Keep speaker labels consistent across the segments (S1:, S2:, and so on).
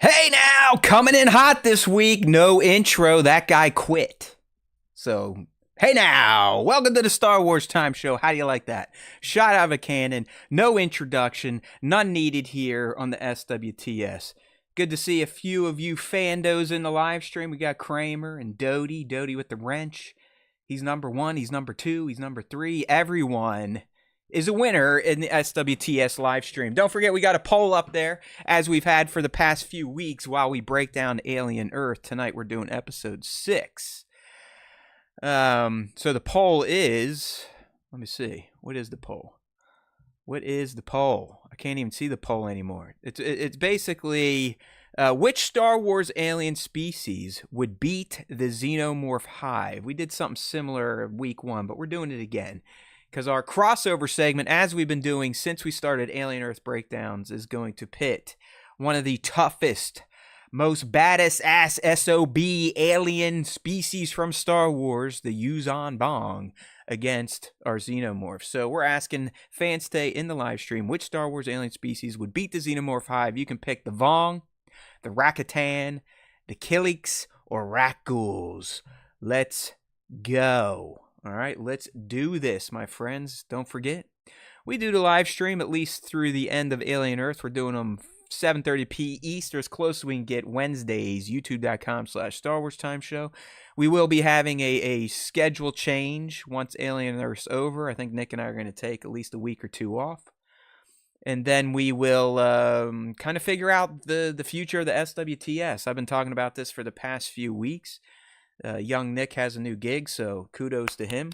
S1: Hey now, coming in hot this week. No intro. That guy quit. So, hey now, welcome to the Star Wars Time Show. How do you like that? Shot out of a cannon, no introduction, none needed here on the SWTS. Good to see a few of you fandos in the live stream. We got Kramer and Doty with the wrench. He's number one, he's number two, he's number three. Everyone is a winner in the SWTS live stream. Don't forget, we got a poll up there, as we've had for the past few weeks while we break down Alien Earth. Tonight we're doing episode 6. So the poll is, let me see, what is the poll? I can't even see the poll anymore. It's basically, which Star Wars alien species would beat the Xenomorph Hive? We did something similar week 1, but we're doing it again. Because our crossover segment, as we've been doing since we started Alien Earth Breakdowns, is going to pit one of the toughest, most baddest ass SOB alien species from Star Wars, the Yuuzhan Vong, against our Xenomorph. So we're asking fans today in the live stream, which Star Wars alien species would beat the Xenomorph Hive? You can pick the Vong, the Rakatan, the Killiks, or Rakghouls. Let's go. All right, let's do this, my friends. Don't forget, we do the live stream at least through the end of Alien Earth. We're doing them 7:30 East, or as close as we can get Wednesdays, youtube.com/Star Wars Time Show. We will be having a schedule change once Alien Earth's over. I think Nick and I are going to take at least a week or two off. And then we will kind of figure out the future of the SWTS. I've been talking about this for the past few weeks. Young Nick has a new gig, so kudos to him.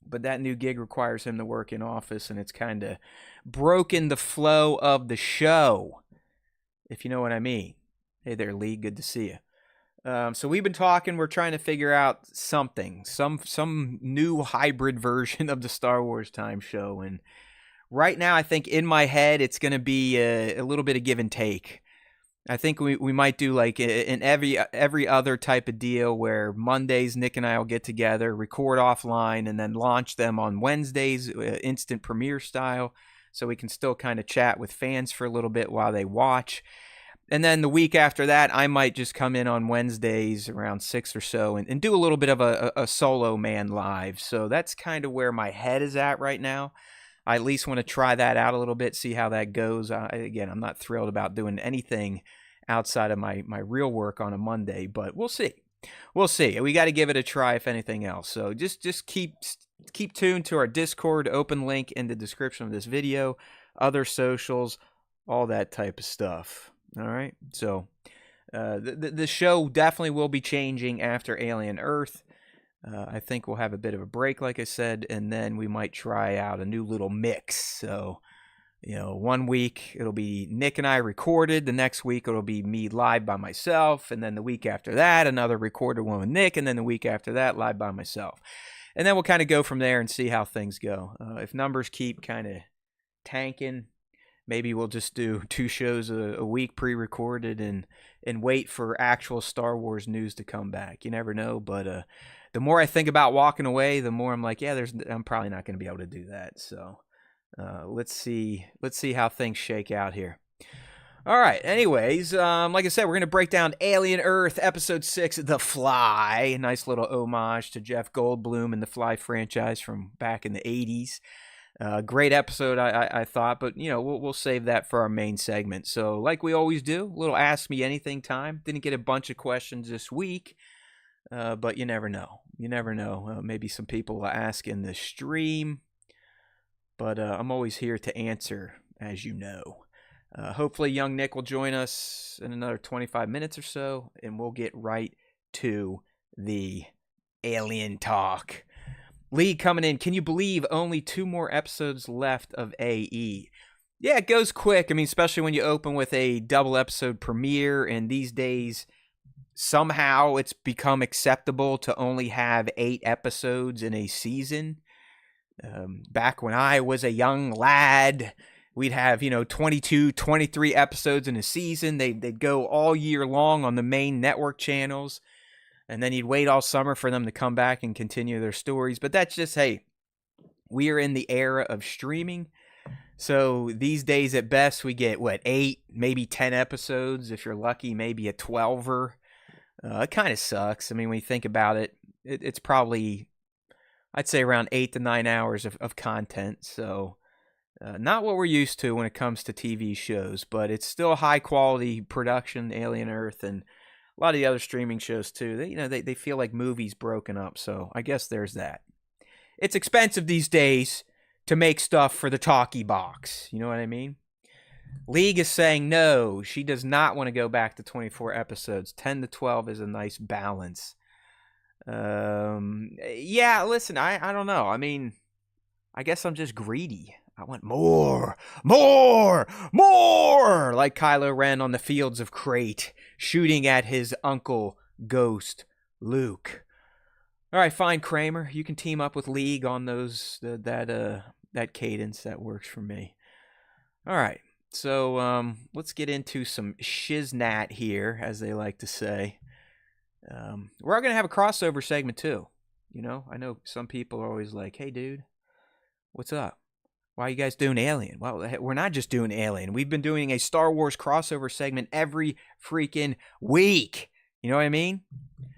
S1: But that new gig requires him to work in office, and it's kind of broken the flow of the show, if you know what I mean. Hey there, Lee. Good to see you. So we've been talking. We're trying to figure out something, some new hybrid version of the Star Wars Time Show. And right now, I think in my head, it's going to be a little bit of give and take. I think we might do like in every other type of deal where Mondays Nick and I will get together, record offline, and then launch them on Wednesdays, instant premiere style, so we can still kind of chat with fans for a little bit while they watch. And then the week after that, I might just come in on Wednesdays around 6 or so and do a little bit of a solo man live. So that's kind of where my head is at right now. I at least want to try that out a little bit, see how that goes. Again, I'm not thrilled about doing anything outside of my real work on a Monday, but we'll see. We'll see. We got to give it a try, if anything else. So just keep tuned to our Discord, open link in the description of this video, other socials, all that type of stuff. All right. So the show definitely will be changing after Alien Earth. I think we'll have a bit of a break, like I said, and then we might try out a new little mix. So, 1 week it'll be Nick and I recorded. The next week it'll be me live by myself. And then the week after that, another recorded one with Nick. And then the week after that, live by myself. And then we'll kind of go from there and see how things go. If numbers keep kind of tanking, maybe we'll just do 2 shows a week pre-recorded and wait for actual Star Wars news to come back. You never know, but the more I think about walking away, the more I'm like, I'm probably not going to be able to do that. So let's see how things shake out here. All right. Anyways, like I said, we're going to break down Alien Earth, Episode 6, The Fly. Nice little homage to Jeff Goldblum and the Fly franchise from back in the 80s. Great episode, I thought, but we'll save that for our main segment. So, like we always do, a little Ask Me Anything time. Didn't get a bunch of questions this week, but you never know. Maybe some people will ask in the stream, but I'm always here to answer, as you know. Hopefully, young Nick will join us in another 25 minutes or so, and we'll get right to the alien talk. Lee coming in. Can you believe only 2 more episodes left of AE? Yeah, it goes quick. I mean, especially when you open with a double episode premiere, and these days, somehow it's become acceptable to only have 8 episodes in a season. Back when I was a young lad, we'd have, 22, 23 episodes in a season. They'd go all year long on the main network channels. And then you'd wait all summer for them to come back and continue their stories. But that's just, hey, we are in the era of streaming. So these days at best we get, what, 8, maybe 10 episodes. If you're lucky, maybe a 12er. It kind of sucks. I mean, when you think about it, it's probably, I'd say around 8 to 9 hours of content. So not what we're used to when it comes to TV shows, but it's still high quality production, Alien Earth, and a lot of the other streaming shows too. They feel like movies broken up. So I guess there's that. It's expensive these days to make stuff for the talkie box. You know what I mean? League is saying no. She does not want to go back to 24 episodes. 10 to 12 is a nice balance. Yeah, listen, I don't know. I mean, I guess I'm just greedy. I want more, like Kylo Ren on the fields of Crate, shooting at his uncle, Ghost Luke. All right, fine, Kramer. You can team up with League on those that cadence. That works for me. All right, so let's get into some shiznat here, as they like to say. We're going to have a crossover segment too. You know, I know some people are always like, "Hey, dude, what's up? Why are you guys doing Alien?" Well, we're not just doing Alien. We've been doing a Star Wars crossover segment every freaking week. You know what I mean?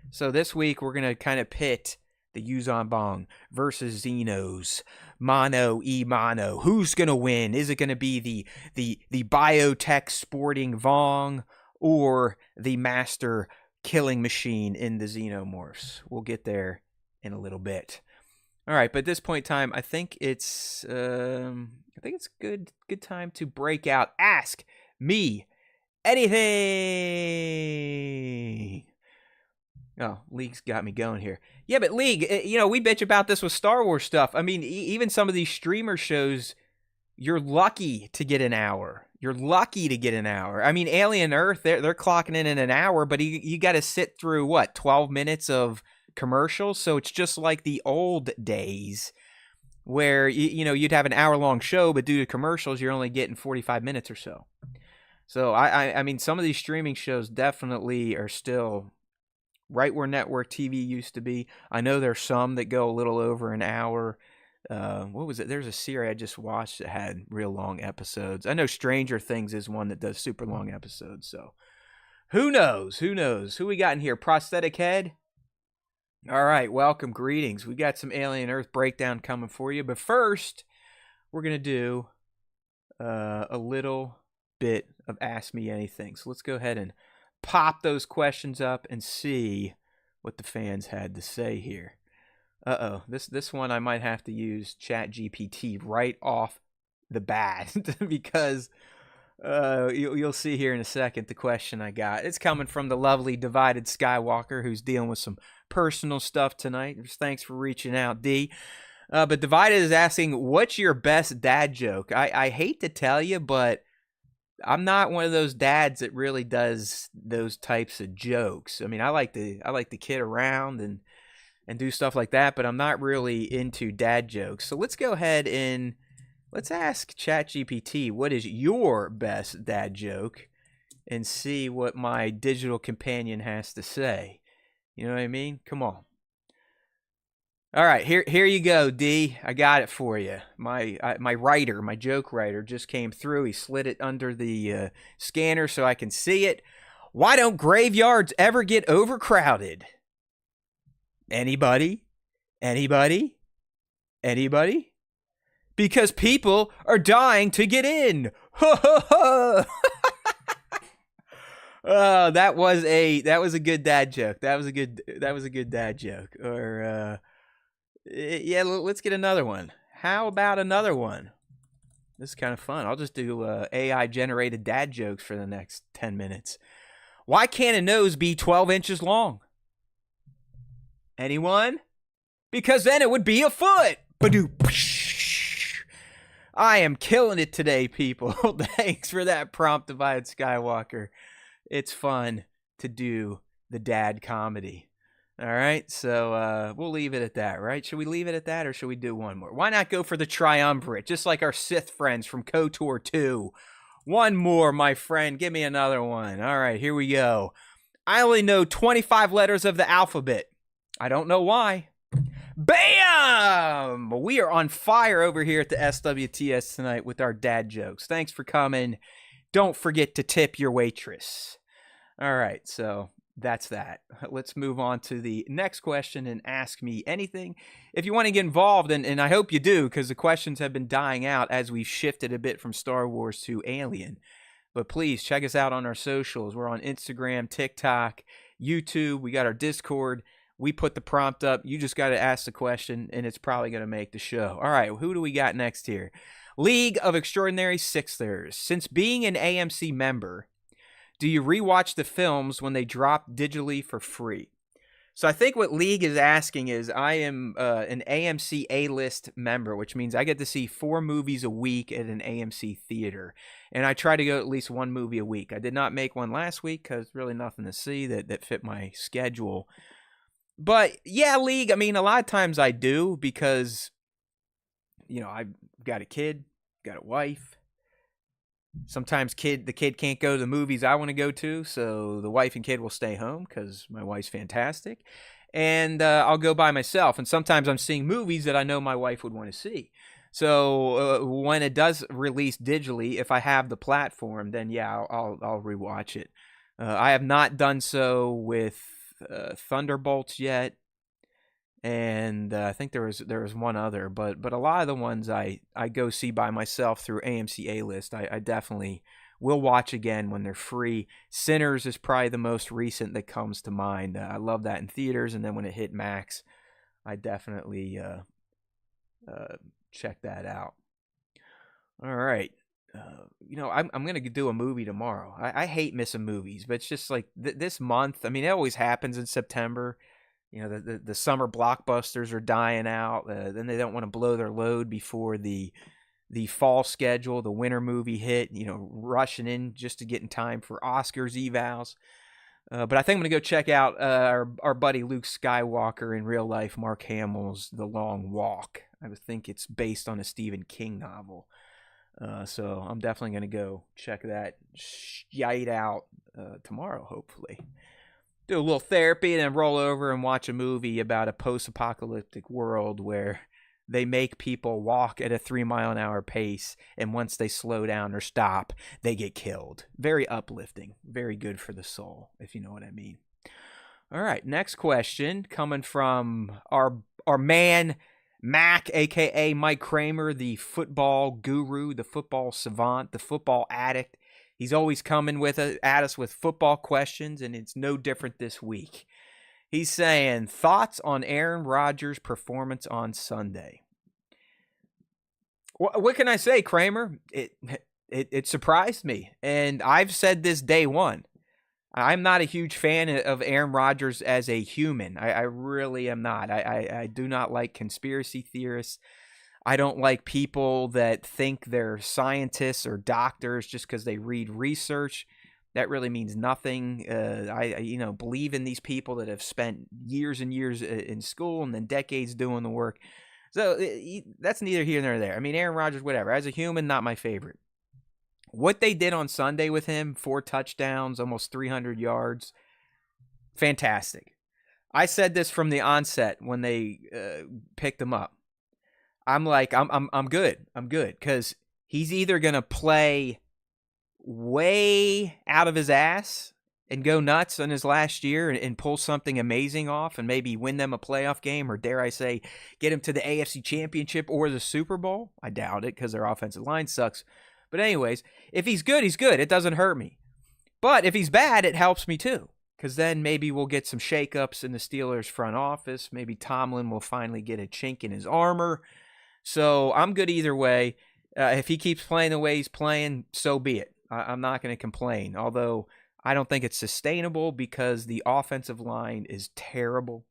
S1: So this week, we're going to kind of pit the Yuuzhan Vong versus Xenos. Mano e mano. Who's going to win? Is it going to be the biotech sporting Vong or the master killing machine in the Xenomorphs? We'll get there in a little bit. All right, but at this point in time, I think it's good time to break out. Ask me anything. Oh, League's got me going here. Yeah, but League, we bitch about this with Star Wars stuff. I mean, even some of these streamer shows, you're lucky to get an hour. You're lucky to get an hour. I mean, Alien Earth, they're clocking in an hour, but you got to sit through, 12 minutes of commercials? So it's just like the old days where, you'd have an hour-long show, but due to commercials, you're only getting 45 minutes or so. So, I mean, some of these streaming shows definitely are still right where network TV used to be. I know there's some that go a little over an hour. What was it? There's a series I just watched that had real long episodes. I know Stranger Things is one that does super long episodes. So who knows? Who we got in here? Prosthetic Head? All right, welcome, greetings. We got some Alien Earth breakdown coming for you. But first, we're going to do a little bit of Ask Me Anything. So let's go ahead and pop those questions up and see what the fans had to say here. Uh-oh, this one I might have to use ChatGPT right off the bat because you'll see here in a second the question I got. It's coming from the lovely Divided Skywalker, who's dealing with some personal stuff tonight. Just thanks for reaching out, D. But Divided is asking, what's your best dad joke? I hate to tell you, but I'm not one of those dads that really does those types of jokes. I mean, I like to kid around and do stuff like that, but I'm not really into dad jokes. So let's go ahead and let's ask ChatGPT, what is your best dad joke, and see what my digital companion has to say. You know what I mean? Come on. All right, here you go, D. I got it for you. My writer, my joke writer, just came through. He slid it under the scanner so I can see it. Why don't graveyards ever get overcrowded? Anybody? Because people are dying to get in. Oh, that was a good dad joke. That was a good dad joke. Or yeah, let's get another one. How about another one? This is kind of fun. I'll just do AI generated dad jokes for the next 10 minutes. Why can't a nose be 12 inches long? Anyone? Because then it would be a foot. Badoo. I am killing it today, people. Thanks for that prompt, Divided Skywalker. It's fun to do the dad comedy. All right, so we'll leave it at that, right? Should we leave it at that, or should we do one more? Why not go for the triumvirate, just like our Sith friends from KOTOR 2? One more, my friend. Give me another one. All right, here we go. I only know 25 letters of the alphabet. I don't know why. Bam! We are on fire over here at the SWTS tonight with our dad jokes. Thanks for coming. Don't forget to tip your waitress. All right, so that's that. Let's move on to the next question and ask me anything. If you want to get involved, and I hope you do, because the questions have been dying out as we've shifted a bit from Star Wars to Alien. But please check us out on our socials. We're on Instagram, TikTok, YouTube. We got our Discord. We put the prompt up. You just got to ask the question, and it's probably going to make the show. All right, who do we got next here? League of Extraordinary Sixthers. Since being an AMC member, do you rewatch the films when they drop digitally for free? So I think what League is asking is, I am an AMC A-list member, which means I get to see 4 movies a week at an AMC theater. And I try to go at least 1 movie a week. I did not make one last week because really nothing to see that fit my schedule. But yeah, League, I mean, a lot of times I do because, you know, I've got a kid, got a wife. Sometimes the kid can't go to the movies I want to go to, so the wife and kid will stay home because my wife's fantastic. And I'll go by myself. And sometimes I'm seeing movies that I know my wife would want to see. So when it does release digitally, if I have the platform, then yeah, I'll rewatch it. I have not done so with Thunderbolts yet, and I think there was one other, but a lot of the ones I go see by myself through AMC A-list, I definitely will watch again when they're free. Sinners is probably the most recent that comes to mind. I love that in theaters, and then when it hit Max, I definitely check that out. All right. You know, I'm going to do a movie tomorrow. I hate missing movies, but it's just like this month. I mean, it always happens in September. You know, the summer blockbusters are dying out. Then they don't want to blow their load before the fall schedule, the winter movie hit, you know, rushing in just to get in time for Oscars evals. But I think I'm going to go check out our buddy Luke Skywalker in real life, Mark Hamill's The Long Walk. I would think it's based on a Stephen King novel. So I'm definitely going to go check that shite out tomorrow, hopefully. Do a little therapy and then roll over and watch a movie about a post-apocalyptic world where they make people walk at a 3-mile-an-hour pace, and once they slow down or stop, they get killed. Very uplifting. Very good for the soul, if you know what I mean. All right, next question coming from our man, Mac, a.k.a. Mike Kramer, the football guru, the football savant, the football addict. He's always coming at us with football questions, and it's no different this week. He's saying, thoughts on Aaron Rodgers' performance on Sunday? What can I say, Kramer? It surprised me, and I've said this day one. I'm not a huge fan of Aaron Rodgers as a human. I really am not. I do not like conspiracy theorists. I don't like people that think they're scientists or doctors just because they read research. That really means nothing. I believe in these people that have spent years and years in school and then decades doing the work. So that's neither here nor there. I mean, Aaron Rodgers, whatever. As a human, not my favorite. What they did on Sunday with him, 4 touchdowns, almost 300 yards, fantastic. I said this from the onset when they picked him up. I'm like, I'm good. I'm good because he's either gonna play way out of his ass and go nuts in his last year and pull something amazing off and maybe win them a playoff game, or dare I say, get him to the AFC Championship or the Super Bowl. I doubt it because their offensive line sucks. But anyways, if he's good, he's good. It doesn't hurt me. But if he's bad, it helps me too. Because then maybe we'll get some shakeups in the Steelers front office. Maybe Tomlin will finally get a chink in his armor. So I'm good either way. If he keeps playing the way he's playing, so be it. I'm not going to complain. Although I don't think it's sustainable because the offensive line is terrible.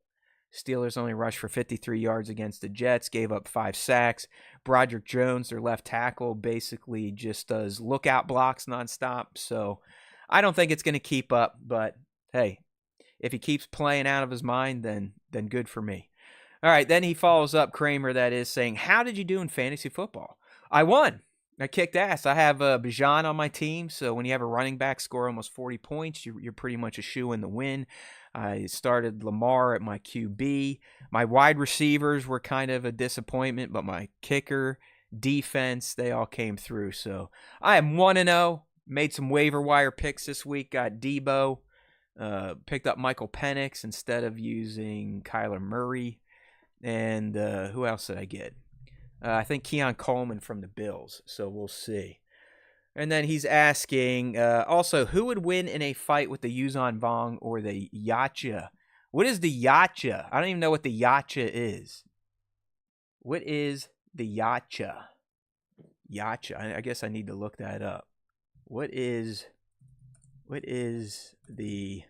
S1: Steelers only rushed for 53 yards against the Jets, gave up 5 sacks. Broderick Jones, their left tackle, basically just does lookout blocks nonstop. So I don't think it's going to keep up. But hey, if he keeps playing out of his mind, then good for me. All right, then he follows up, Kramer, that is, saying, how did you do in fantasy football? I won. I kicked ass. I have Bijan on my team, so when you have a running back score almost 40 points, you're pretty much a shoe in the win. I started Lamar at my QB. My wide receivers were kind of a disappointment, but my kicker, defense, they all came through. So I am 1-0. Made some waiver wire picks this week. Got Debo. Picked up Michael Penix instead of using Kyler Murray. And who else did I get? I think Keon Coleman from the Bills. So we'll see. And then he's asking, also, who would win in a fight with the Yuuzhan Vong or the Yacha? What is the Yacha? I don't even know what the Yacha is. What is the Yacha? Yacha. I guess I need to look that up. What is the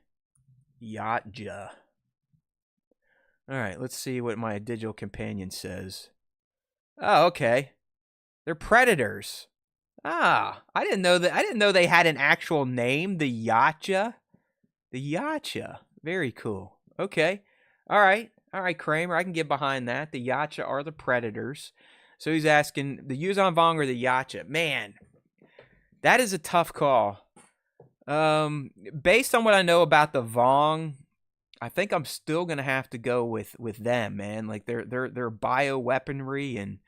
S1: Yacha? All right, let's see what my digital companion says. Oh, okay. They're predators. Ah, I didn't know that. I didn't know they had an actual name, the Yacha. The Yacha. Very cool. Okay. All right, Kramer. I can get behind that. The Yacha are the predators. So he's asking the Yuuzhan Vong or the Yacha. Man, that is a tough call. Based on what I know about the Vong, I think I'm still gonna have to go with them, man. Like their bioweaponry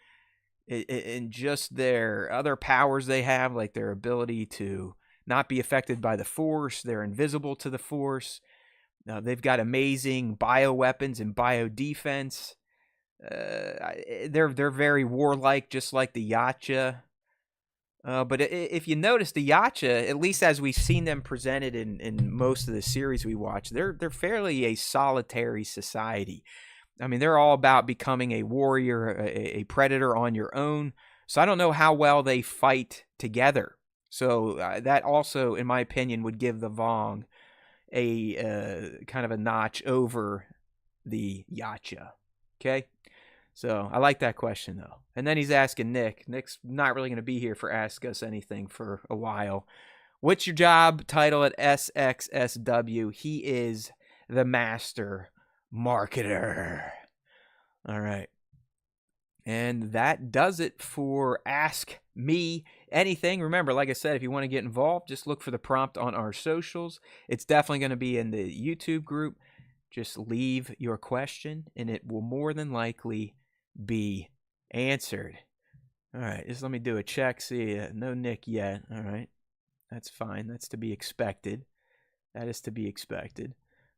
S1: and just their other powers they have, like their ability to not be affected by the Force. They're invisible to the Force. They've got amazing bioweapons and bio defense. They're very warlike, just like the Yacha. But if you notice, the Yacha, at least as we've seen them presented in most of the series we watch, they're fairly a solitary society. I mean, they're all about becoming a warrior, a predator on your own. So I don't know how well they fight together. So that also, in my opinion, would give the Vong a kind of a notch over the Yacha. Okay? So I like that question, though. And then he's asking Nick. Nick's not really going to be here for Ask Us Anything for a while. What's your job title at SXSW? He is the master marketer. All right. And that does it for Ask Me Anything. Remember, like I said, if you want to get involved, just look for the prompt on our socials. It's definitely going to be in the YouTube group. Just leave your question, and it will more than likely be answered. All right, just let me do a check. See, no Nick yet. All right, that's fine. That's to be expected. That is to be expected.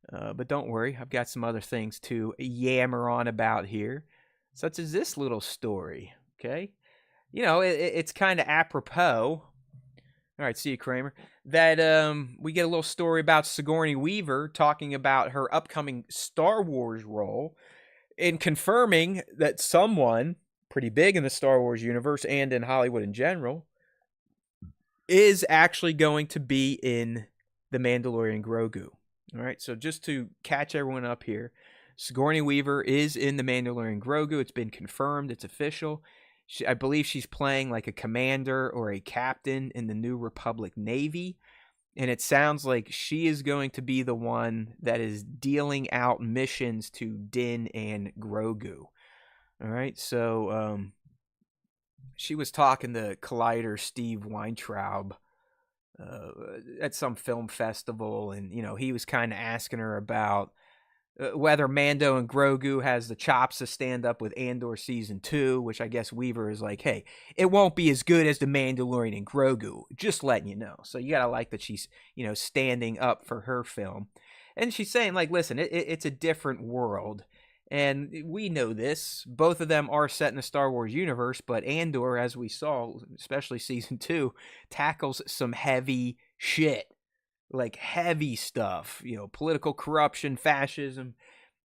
S1: But don't worry, I've got some other things to yammer on about here, such as this little story. Okay, you know, it's kind of apropos. All right, see you, Kramer. That we get a little story about Sigourney Weaver talking about her upcoming Star Wars role and confirming that someone pretty big in the Star Wars universe and in Hollywood in general is actually going to be in The Mandalorian Grogu. All right, so just to catch everyone up here, Sigourney Weaver is in The Mandalorian Grogu. It's been confirmed. It's official. I believe she's playing like a commander or a captain in the New Republic Navy. And it sounds like she is going to be the one that is dealing out missions to Din and Grogu. All right, so she was talking to Collider Steve Weintraub at some film festival, and you know he was kind of asking her about whether Mando and Grogu has the chops to stand up with Andor Season 2, which I guess Weaver is like, hey, it won't be as good as The Mandalorian and Grogu, just letting you know. So you got to like that she's, you know, standing up for her film. And she's saying, like, listen, it's a different world. And we know this. Both of them are set in the Star Wars universe, but Andor, as we saw, especially Season 2, tackles some heavy shit. Like heavy stuff, you know, political corruption, fascism,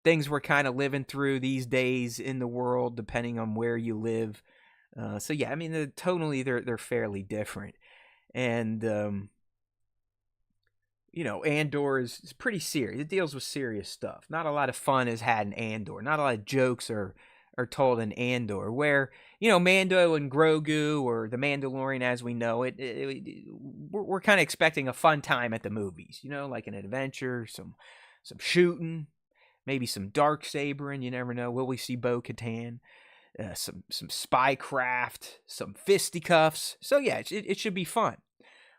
S1: things we're kind of living through these days in the world, depending on where you live. So yeah, I mean, tonally they're fairly different, and you know, Andor is pretty serious. It deals with serious stuff. Not a lot of fun is had in Andor. Not a lot of jokes are told in Andor, where, you know, Mando and Grogu or the Mandalorian as we know it, we're kind of expecting a fun time at the movies, you know, like an adventure, some shooting, maybe some dark sabering, you never know. Will we see Bo-Katan? Some spy craft, some fisticuffs. So yeah, it should be fun.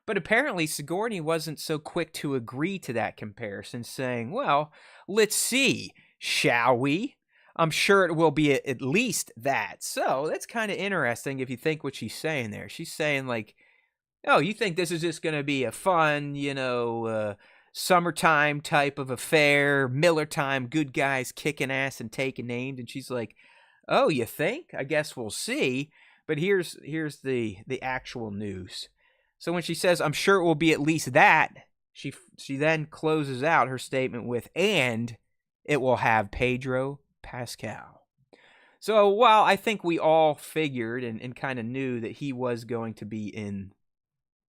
S1: But apparently Sigourney wasn't so quick to agree to that comparison, saying, well, let's see, shall we? I'm sure it will be at least that. So that's kind of interesting if you think what she's saying there. She's saying like, oh, you think this is just going to be a fun, summertime type of affair, Miller time, good guys kicking ass and taking names. And she's like, oh, you think? I guess we'll see. But here's the actual news. So when she says, I'm sure it will be at least that, she then closes out her statement with, and it will have Pedro Pascal. So while I think we all figured and kind of knew that he was going to be in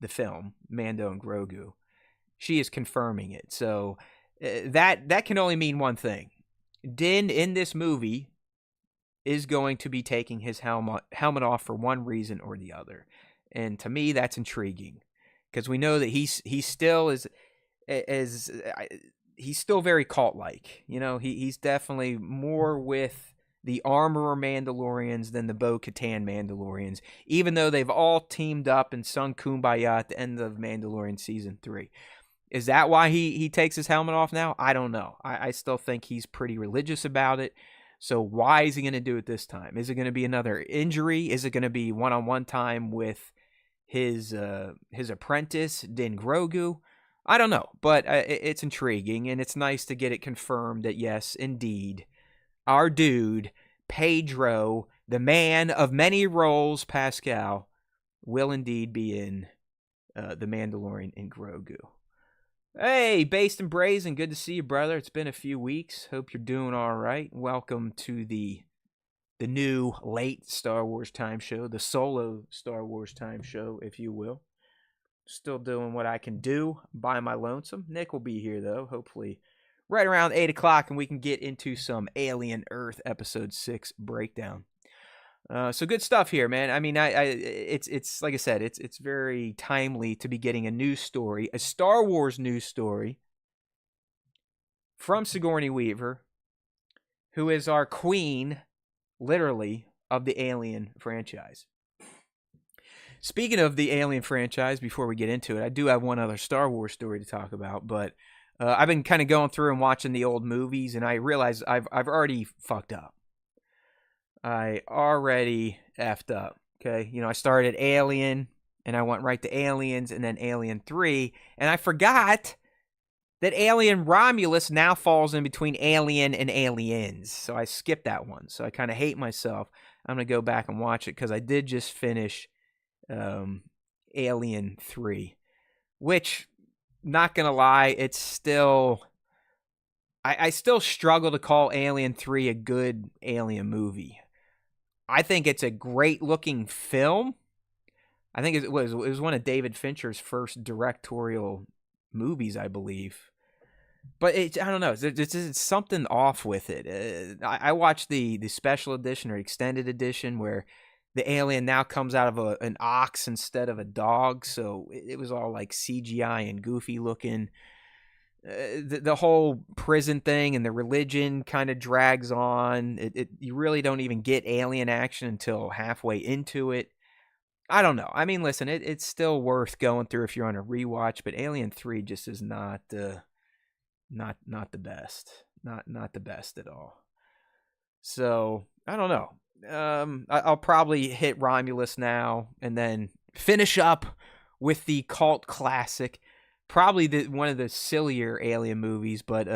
S1: the film, Mando and Grogu, she is confirming it. So that can only mean one thing. Din in this movie is going to be taking his helmet off for one reason or the other. And to me, that's intriguing because we know that he's still he's still very cult-like. He's definitely more with the Armorer Mandalorians than the Bo-Katan Mandalorians, even though they've all teamed up and sung Kumbaya at the end of Mandalorian Season 3. Is that why he takes his helmet off now? I don't know. I still think he's pretty religious about it. So why is he going to do it this time? Is it going to be another injury? Is it going to be one-on-one time with his apprentice, Din Grogu? I don't know, but it's intriguing, and it's nice to get it confirmed that, yes, indeed, our dude, Pedro, the man of many roles, Pascal, will indeed be in The Mandalorian and Grogu. Hey, Based and Brazen, good to see you, brother. It's been a few weeks. Hope you're doing all right. Welcome to the new late Star Wars time show, the solo Star Wars time show, if you will. Still doing what I can do by my lonesome. Nick will be here, though, hopefully right around 8 o'clock, and we can get into some Alien Earth Episode 6 breakdown. So good stuff here, man. I mean, it's like I said, it's very timely to be getting a news story, a Star Wars news story from Sigourney Weaver, who is our queen, literally, of the Alien franchise. Speaking of the Alien franchise, before we get into it, I do have one other Star Wars story to talk about, but I've been kind of going through and watching the old movies, and I realized I've already fucked up. I already effed up, okay? I started Alien, and I went right to Aliens, and then Alien 3, and I forgot that Alien Romulus now falls in between Alien and Aliens, so I skipped that one, so I kind of hate myself. I'm going to go back and watch it, because I did just finish Alien 3, which, not going to lie, it's still... I still struggle to call Alien 3 a good Alien movie. I think it's a great-looking film. I think it was one of David Fincher's first directorial movies, I believe. But I don't know. There's something off with it. I watched the special edition or extended edition where the alien now comes out of an ox instead of a dog, so it was all like CGI and goofy looking. The whole prison thing and the religion kind of drags on. You really don't even get alien action until halfway into it. I don't know. I mean, listen, it's still worth going through if you're on a rewatch, but Alien 3 just is not the best. Not the best at all. So, I don't know. I'll probably hit Romulus now and then finish up with the cult classic. Probably one of the sillier Alien movies, but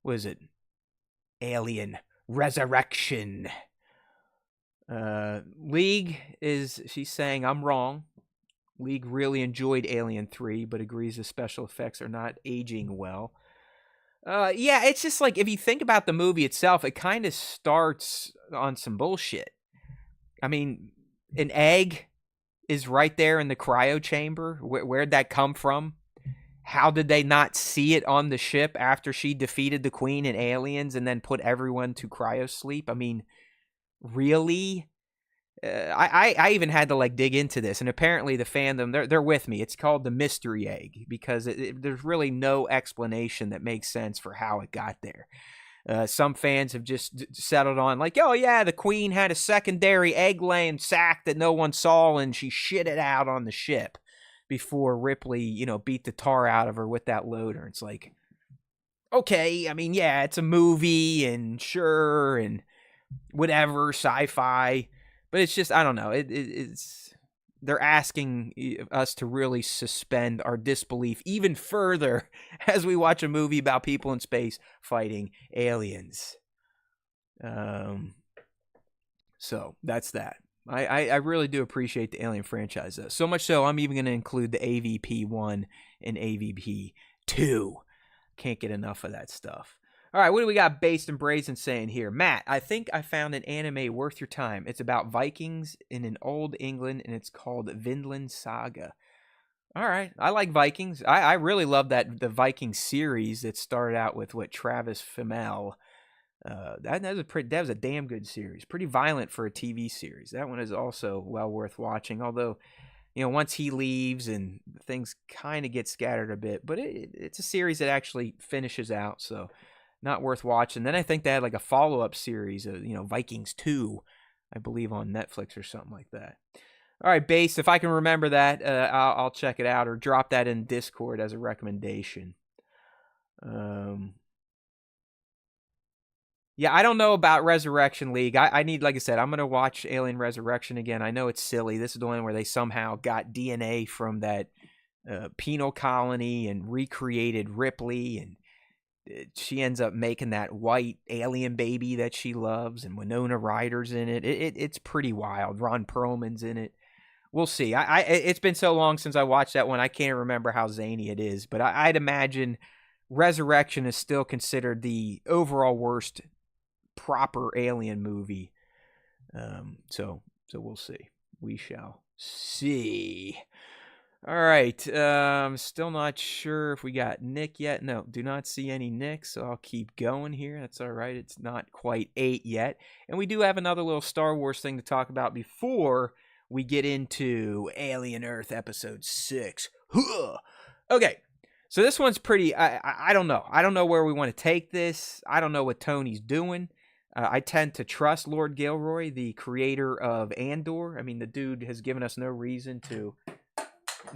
S1: what is it? Alien Resurrection. League she's saying I'm wrong. League really enjoyed Alien 3, but agrees the special effects are not aging well. Yeah, it's just like, if you think about the movie itself, it kind of starts on some bullshit. I mean, an egg is right there in the cryo chamber. Where'd that come from? How did they not see it on the ship after she defeated the Queen and aliens and then put everyone to cryo sleep? I mean, really? I even had to dig into this, and apparently the fandom, they're with me. It's called the mystery egg because there's really no explanation that makes sense for how it got there. Some fans have just settled on oh yeah, the Queen had a secondary egg-laying sac that no one saw, and she shit it out on the ship before Ripley, beat the tar out of her with that loader. It's like, okay, I mean, yeah, it's a movie and sure and whatever, sci-fi, but it's just, I don't know. It's they're asking us to really suspend our disbelief even further as we watch a movie about people in space fighting aliens. So that's that. I really do appreciate the Alien franchise, though. So much so, I'm even going to include the AVP-1 and AVP-2. Can't get enough of that stuff. All right, what do we got Based and Brazen saying here? Matt, I think I found an anime worth your time. It's about Vikings in an old England, and it's called Vinland Saga. All right, I like Vikings. I really love the Viking series that started out with, Travis Fimmel. That was a damn good series. Pretty violent for a TV series. That one is also well worth watching, although once he leaves and things kind of get scattered a bit, but it's a series that actually finishes out, so not worth watching. Then I think they had like a follow-up series of, Vikings 2, I believe on Netflix or something like that. All right, Base, if I can remember that, I'll check it out or drop that in Discord as a recommendation. Yeah, I don't know about Resurrection League. I need, like I said, I'm going to watch Alien Resurrection again. I know it's silly. This is the one where they somehow got DNA from that penal colony and recreated Ripley, and she ends up making that white alien baby that she loves, and Winona Ryder's in it. It's pretty wild. Ron Perlman's in it. We'll see. It's been so long since I watched that one, I can't remember how zany it is, but I'd imagine Resurrection is still considered the overall worst proper alien movie. So we'll see. We shall see. All right. Still not sure if we got Nick yet. No, do not see any Nick, so I'll keep going here. That's all right. It's not quite 8 yet. And we do have another little Star Wars thing to talk about before we get into Alien Earth Episode 6. Okay. So this one's pretty, I don't know. I don't know where we want to take this. I don't know what Tony's doing. I tend to trust Lord Gilroy, the creator of Andor. I mean, the dude has given us no reason to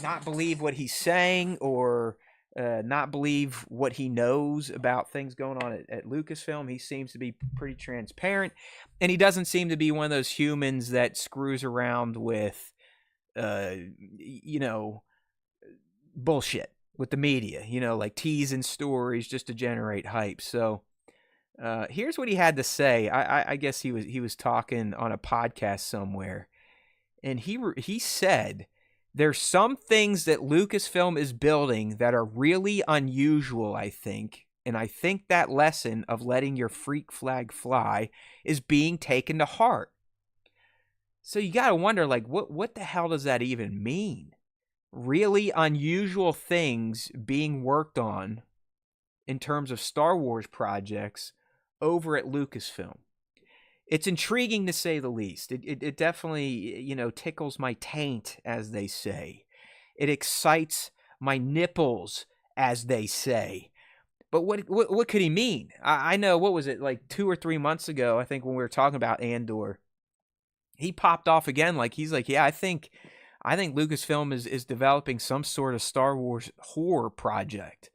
S1: not believe what he's saying or not believe what he knows about things going on at Lucasfilm. He seems to be pretty transparent, and he doesn't seem to be one of those humans that screws around with, bullshit with the media, like teasing stories just to generate hype. So here's what he had to say. I guess he was talking on a podcast somewhere, and he said, there's some things that Lucasfilm is building that are really unusual, I think, and I think that lesson of letting your freak flag fly is being taken to heart. So you got to wonder, like, what the hell does that even mean? Really unusual things being worked on in terms of Star Wars projects over at Lucasfilm. It's intriguing to say the least. It definitely, tickles my taint, as they say. It excites my nipples, as they say. But what could he mean? I know, what was it, like 2 or 3 months ago, I think when we were talking about Andor, he popped off again. Like, he's like, yeah, I think Lucasfilm is developing some sort of Star Wars horror project.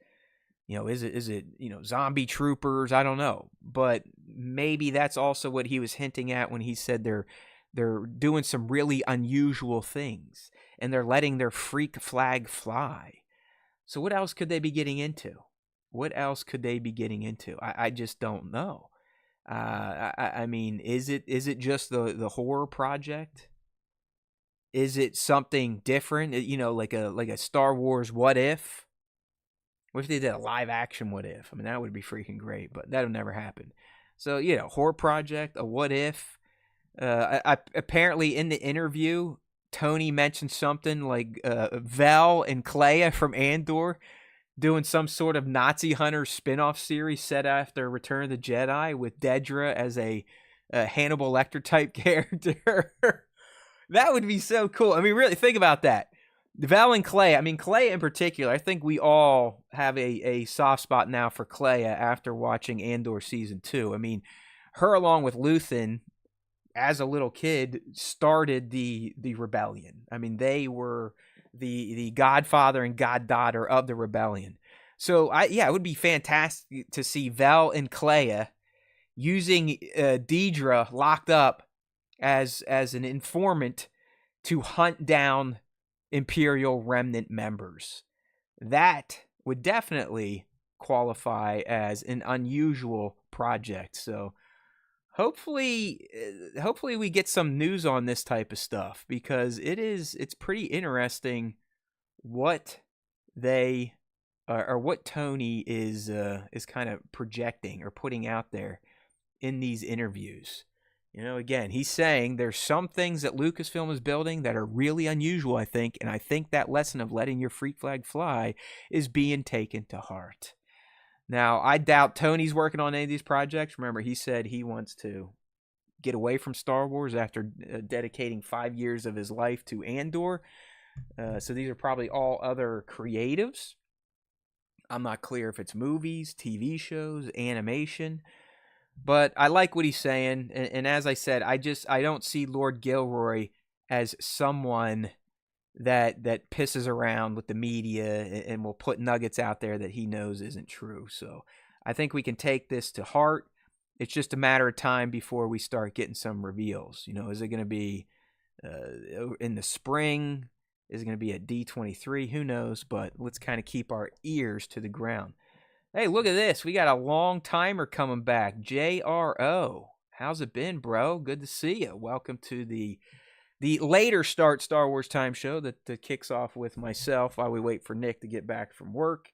S1: Is it zombie troopers? I don't know. But maybe that's also what he was hinting at when he said they're doing some really unusual things and they're letting their freak flag fly. So what else could they be getting into? I just don't know. I mean, is it just the horror project? Is it something different? Like a Star Wars What If? What if they did a live action What If? I mean, that would be freaking great, but that'll never happen. So, horror project, a What If. Apparently in the interview, Tony mentioned something like Vel and Clea from Andor doing some sort of Nazi Hunter spin-off series set after Return of the Jedi with Dedra as a Hannibal Lecter type character. That would be so cool. I mean, really, think about that. Val and Clea, I mean, Clea in particular, I think we all have a soft spot now for Clea after watching Andor Season 2. I mean, her along with Luthen, as a little kid, started the rebellion. I mean, they were the godfather and goddaughter of the rebellion. So it would be fantastic to see Vel and Clea using Deidre locked up as an informant to hunt down Imperial Remnant members. That would definitely qualify as an unusual project. So hopefully we get some news on this type of stuff, because it's pretty interesting what they or what Tony is kind of projecting or putting out there in these interviews. Again, he's saying there's some things that Lucasfilm is building that are really unusual, I think, and I think that lesson of letting your freak flag fly is being taken to heart. Now, I doubt Tony's working on any of these projects. Remember, he said he wants to get away from Star Wars after dedicating 5 years of his life to Andor. So these are probably all other creatives. I'm not clear if it's movies, TV shows, animation. But I like what he's saying, and as I said, I don't see Lord Gilroy as someone that pisses around with the media and will put nuggets out there that he knows isn't true. So I think we can take this to heart. It's just a matter of time before we start getting some reveals. Is it going to be in the spring? Is it going to be at D23? Who knows? But let's kind of keep our ears to the ground. Hey, look at this. We got a long timer coming back. JRO. How's it been, bro? Good to see you. Welcome to the later start Star Wars Time show that kicks off with myself while we wait for Nick to get back from work.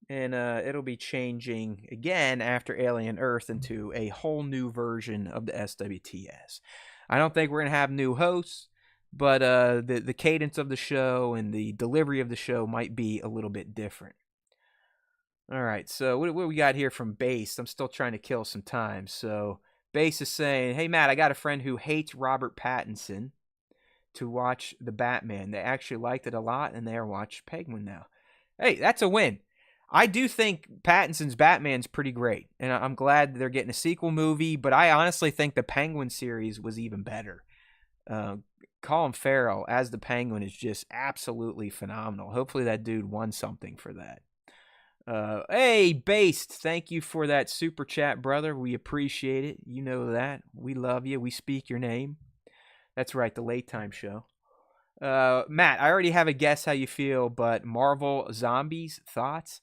S1: And it'll be changing again after Alien Earth into a whole new version of the SWTS. I don't think we're going to have new hosts, but the cadence of the show and the delivery of the show might be a little bit different. All right, so what we got here from Base? I'm still trying to kill some time. So Base is saying, hey, Matt, I got a friend who hates Robert Pattinson to watch The Batman. They actually liked it a lot, and they are watching Penguin now. Hey, that's a win. I do think Pattinson's Batman's pretty great, and I'm glad they're getting a sequel movie, but I honestly think the Penguin series was even better. Colin Farrell as the Penguin is just absolutely phenomenal. Hopefully that dude won something for that. Hey, Based, thank you for that super chat, brother. We appreciate it. You know that. We love you. We speak your name. That's right, the Late Time Show. Matt, I already have a guess how you feel, but Marvel Zombies, thoughts?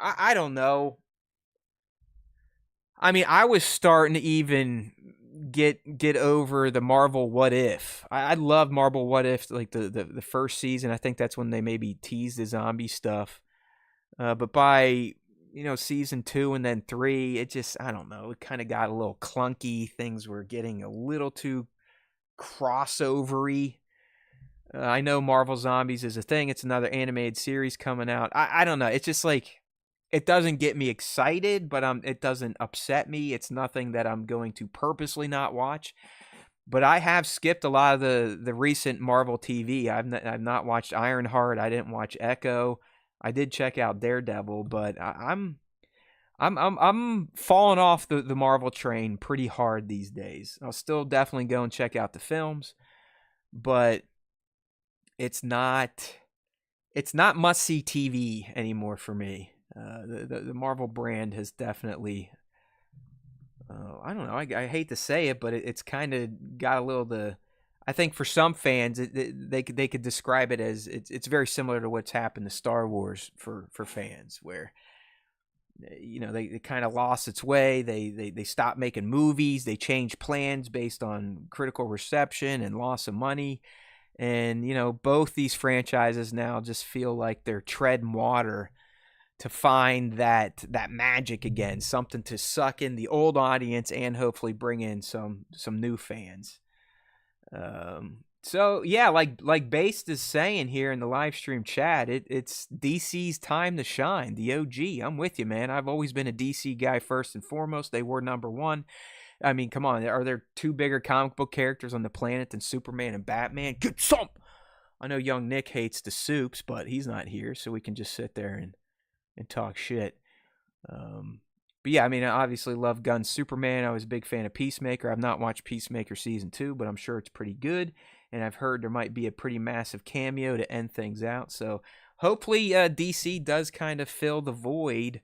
S1: I don't know. I mean, I was starting to even get over the Marvel What If. I love Marvel What If, like the first season. I think that's when they maybe teased the zombie stuff. But by, season 2 and then 3, it just, I don't know, it kind of got a little clunky. Things were getting a little too crossovery. I know Marvel Zombies is a thing. It's another animated series coming out. I don't know. It's just like, it doesn't get me excited, but it doesn't upset me. It's nothing that I'm going to purposely not watch. But I have skipped a lot of the recent Marvel TV. I've not watched Ironheart. I didn't watch Echo. I did check out Daredevil, but I'm falling off the Marvel train pretty hard these days. I'll still definitely go and check out the films, but it's not must-see TV anymore for me. The Marvel brand has definitely, I don't know, I hate to say it, but it's kind of got a little I think for some fans, they could describe it as it's very similar to what's happened to Star Wars for fans, where they kind of lost its way. They stopped making movies. They changed plans based on critical reception and loss of money. And both these franchises now just feel like they're treading water to find that magic again, something to suck in the old audience and hopefully bring in some new fans. So yeah, like Based is saying here in the live stream chat, it's DC's time to shine. The OG. I'm with you, man. I've always been a DC guy first and foremost. They were number one. I mean, come on. Are there two bigger comic book characters on the planet than Superman and Batman? Get some. I know young Nick hates the soups, but he's not here, so we can just sit there and talk shit. But yeah, I mean, I obviously love Gunn's Superman. I was a big fan of Peacemaker. I've not watched Peacemaker Season 2, but I'm sure it's pretty good. and I've heard there might be a pretty massive cameo to end things out. So hopefully DC does kind of fill the void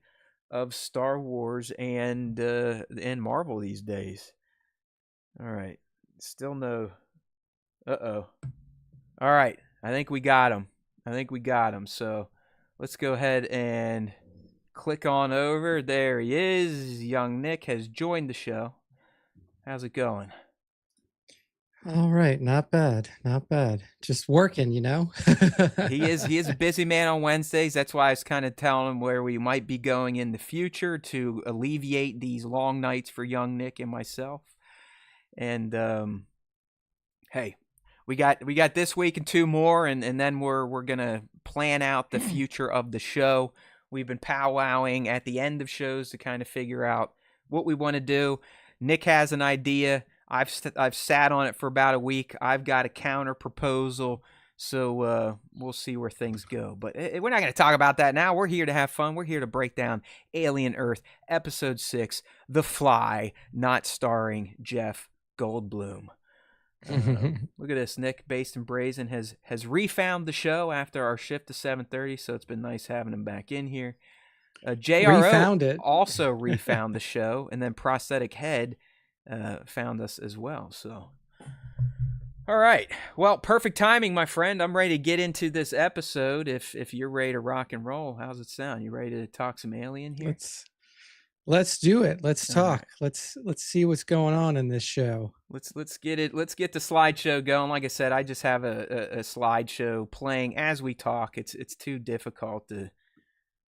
S1: of Star Wars and Marvel these days. All right. Still no. Uh-oh. All right. I think we got him. So let's go ahead and click on over. There he is. Young Nick has joined the show. How's it going?
S2: All right, not bad. Just working,
S1: He is a busy man on Wednesdays. That's why I was kind of telling him where we might be going in the future to alleviate these long nights for young Nick and myself. And hey, we got this week and 2 more, and then we're gonna plan out the future of the show. We've been powwowing at the end of shows to kind of figure out what we want to do. Nick has an idea. I've sat on it for about a week. I've got a counter proposal, so we'll see where things go. But we're not going to talk about that now. We're here to have fun. We're here to break down Alien Earth, Episode 6, The Fly, not starring Jeff Goldblum. Look at this. Nick, based in Brazen, has refound the show after our shift to 7:30, so it's been nice having him back in here. JRO also refound the show, and then Prosthetic Head found us as well. So all right, well, perfect timing, my friend. I'm ready to get into this episode. If you're ready to rock and roll, how's it sound? You ready to talk some Alien here?
S2: Let's do it. Let's talk. Right. Let's see what's going on in this show.
S1: Let's get it. Let's get the slideshow going. Like I said, I just have a slideshow playing as we talk. It's too difficult to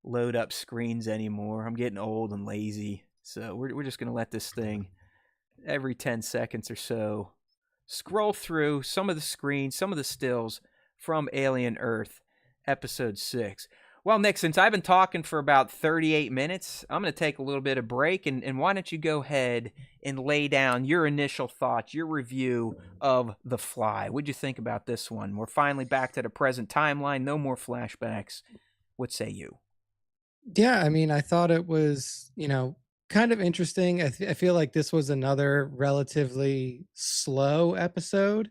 S1: load up screens anymore. I'm getting old and lazy, so we're just gonna let this thing every 10 seconds or so scroll through some of the screens, some of the stills from Alien Earth Episode 6. Well, Nick, since I've been talking for about 38 minutes, I'm going to take a little bit of break, and why don't you go ahead and lay down your initial thoughts, your review of The Fly. What'd you think about this one? We're finally back to the present timeline, no more flashbacks. What say you?
S2: Yeah, I mean, I thought it was, kind of interesting. I feel like this was another relatively slow episode.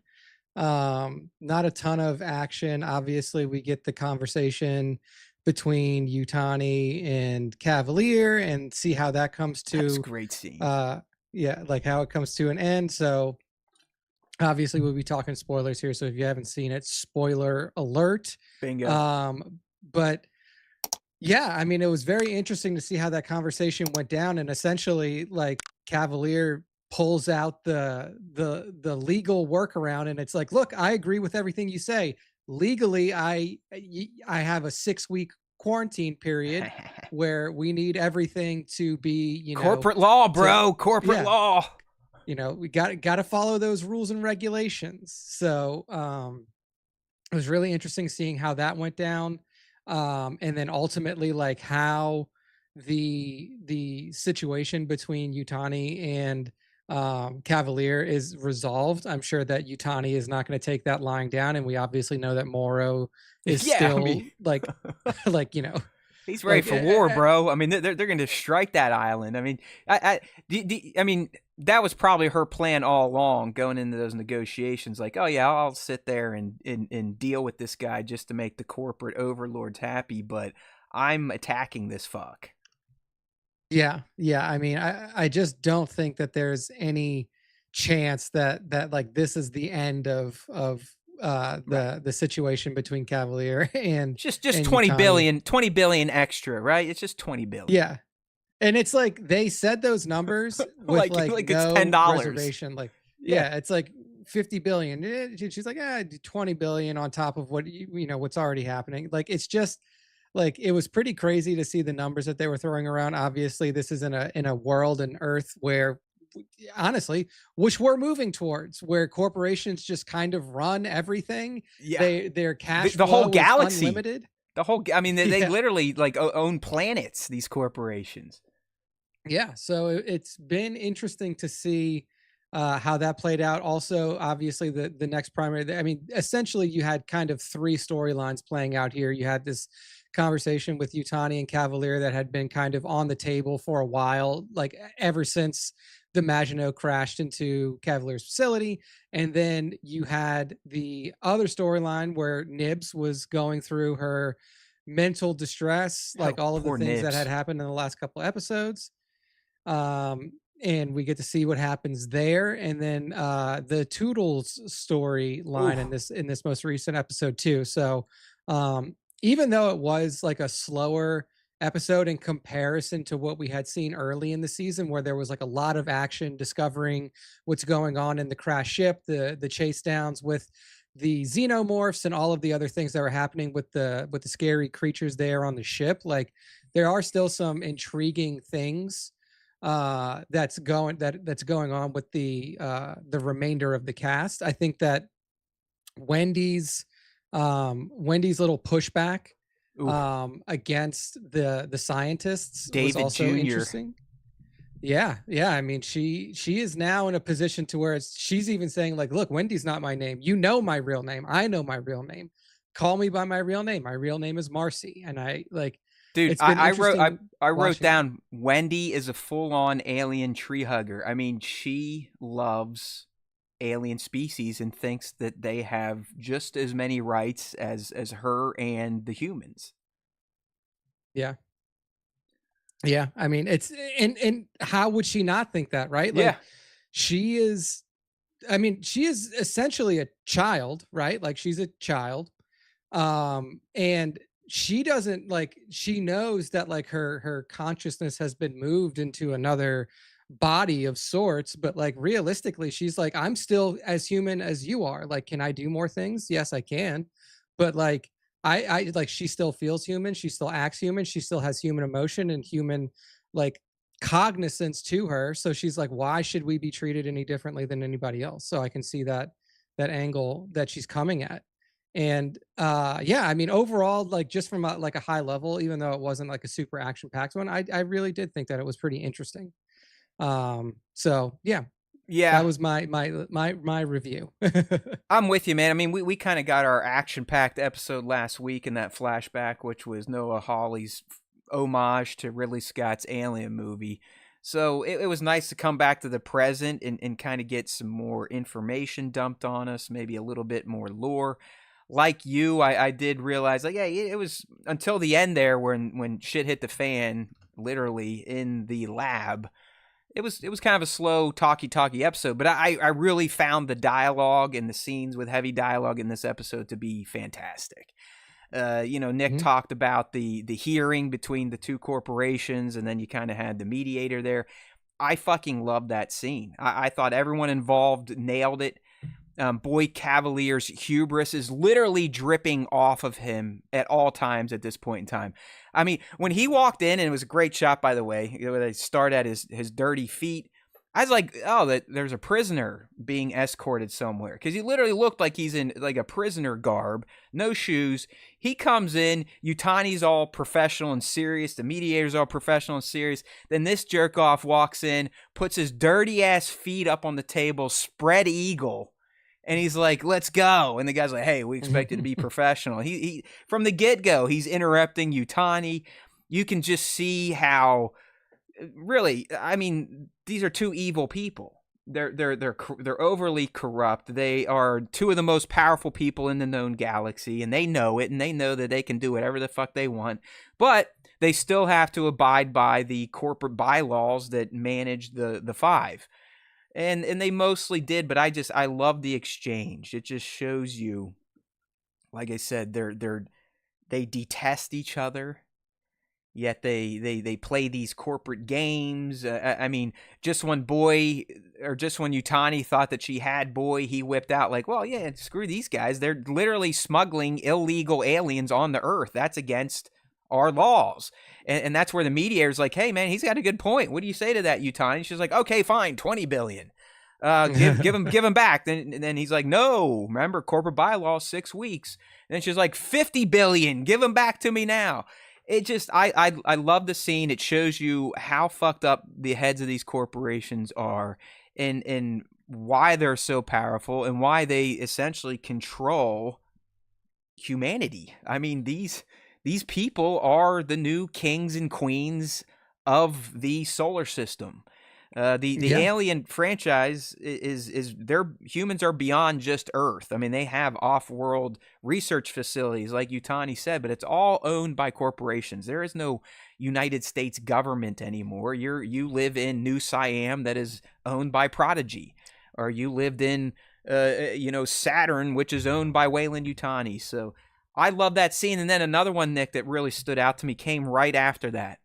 S2: Not a ton of action. Obviously, we get the conversation between Yutani and Cavalier and see how that comes to.
S1: That's a great scene.
S2: Yeah, like how it comes to an end. So obviously we'll be talking spoilers here. So if you haven't seen it, spoiler alert.
S1: Bingo.
S2: But yeah, I mean, it was very interesting to see how that conversation went down, and essentially, like, Cavalier pulls out the legal workaround, and it's like, look, I agree with everything you say. Legally, I have a 6-week quarantine period where we need everything to be,
S1: corporate law, bro. Corporate law.
S2: We got to follow those rules and regulations. So it was really interesting seeing how that went down. And then ultimately, like, how the situation between Yutani and Cavalier is resolved. I'm sure that Yutani is not going to take that lying down, and we obviously know that Morrow is still like
S1: he's ready for war, bro. I mean, they're going to strike that island. I mean, I mean, that was probably her plan all along, going into those negotiations. Like, oh yeah, I'll sit there and deal with this guy just to make the corporate overlords happy, but I'm attacking this fuck.
S2: Yeah. I mean, I just don't think that there's any chance that like this is the end of the situation between Cavalier and
S1: just
S2: and
S1: 20
S2: Yutani.
S1: billion extra, right? It's just 20 billion.
S2: Yeah. And it's like they said those numbers with like no
S1: it's $10
S2: reservation. Like, yeah, it's like 50 billion. She's like, 20 billion on top of what what's already happening. Like, it's just like, it was pretty crazy to see the numbers that they were throwing around. Obviously, this is in a world and Earth where, honestly, which we're moving towards, where corporations just kind of run everything.
S1: Yeah,
S2: their cash
S1: the whole galaxy,
S2: unlimited.
S1: I mean, they literally like own planets. These corporations.
S2: Yeah, so it's been interesting to see how that played out. Also, obviously, the next primary. I mean, essentially, you had kind of 3 storylines playing out here. You had this conversation with Yutani and Cavalier that had been kind of on the table for a while, like ever since the Maginot crashed into Cavalier's facility. And then you had the other storyline where Nibs was going through her mental distress, like all of the
S1: Poor
S2: things that had
S1: Nibs.
S2: happened in the last couple episodes. And we get to see what happens there. And then the Toodles storyline in this most recent episode too. So even though it was like a slower episode in comparison to what we had seen early in the season, where there was like a lot of action discovering what's going on in the crash ship, the chase downs with the xenomorphs and all of the other things that were happening with the scary creatures there on the ship, like there are still some intriguing things that's going on with the remainder of the cast. I think that Wendy's little pushback against the scientists
S1: David
S2: was also
S1: Jr.
S2: interesting. Yeah. I mean, she is now in a position to where she's even saying like, look, Wendy's not my name. You know my real name. I know my real name. Call me by my real name. My real name is Marcy. And I like,
S1: Dude,
S2: it's been
S1: I wrote
S2: watching
S1: down Wendy is a full-on alien tree hugger. I mean, she loves alien species and thinks that they have just as many rights as her and the humans.
S2: Yeah. Yeah, I mean, it's and how would she not think that, right?
S1: Yeah.
S2: Like she is she is essentially a child, right? Like she's a child. And she doesn't like she knows that like her consciousness has been moved into another body of sorts, but like realistically she's like, I'm still as human as you are. Like, can I do more things? Yes, I can. But like I like she still feels human, she still acts human, she still has human emotion and human like cognizance to her. So she's like, why should we be treated any differently than anybody else? So I can see that angle that she's coming at. And yeah, I mean overall, like just from like a high level, even though it wasn't like a super action packed one, I really did think that it was pretty interesting. So yeah, that
S1: Yeah.
S2: was my review.
S1: I'm with you, man. I mean, we kind of got our action-packed episode last week in that flashback, which was Noah Hawley's homage to Ridley Scott's Alien movie. So it was nice to come back to the present and kind of get some more information dumped on us, maybe a little bit more lore. Like you, I did realize, like, yeah, it was until the end there when shit hit the fan, literally in the lab. It was kind of a slow talky episode, but I really found the dialogue and the scenes with heavy dialogue in this episode to be fantastic. Nick talked about the hearing between the two corporations, and then you kind of had the mediator there. I fucking loved that scene. I thought everyone involved nailed it. Boy Cavalier's hubris is literally dripping off of him at all times at this point in time. I mean, when he walked in, and it was a great shot, by the way, they start at his dirty feet. I was like, oh, there's a prisoner being escorted somewhere. Because he literally looked like he's in like a prisoner garb, no shoes. He comes in, Yutani's all professional and serious, the mediator's all professional and serious. Then this jerk-off walks in, puts his dirty-ass feet up on the table, spread eagle, and he's like, let's go. And the guy's like, hey, we expect you to be professional. He from the get-go, he's interrupting Yutani. You can just see how, really, I mean, these are two evil people. They're overly corrupt. They are two of the most powerful people in the known galaxy, and they know it, and they know that they can do whatever the fuck they want. But they still have to abide by the corporate bylaws that manage the Five. And they mostly did, but I love the exchange. It just shows you, like I said, they detest each other, yet they play these corporate games. I mean, just when Yutani thought that she had Boy, he whipped out like, well, yeah, screw these guys. They're literally smuggling illegal aliens on the Earth. That's against our laws. And that's where the mediator's like, hey, man, he's got a good point. What do you say to that, Yutani? She's like, okay, fine, 20 billion. Give him back. Then he's like, no, remember, corporate bylaws, 6 weeks. And then she's like, 50 billion, give him back to me now. It just, I love the scene. It shows you how fucked up the heads of these corporations are and why they're so powerful and why they essentially control humanity. I mean, these people are the new kings and queens of the solar system. The
S2: Yeah.
S1: Alien franchise is their humans are beyond just Earth. I mean, they have off-world research facilities, like Yutani said, but it's all owned by corporations. There is no United States government anymore. You live in New Siam, that is owned by Prodigy, or you lived in Saturn, which is owned by Weyland Yutani. So I love that scene. And then another one, Nick, that really stood out to me came right after that,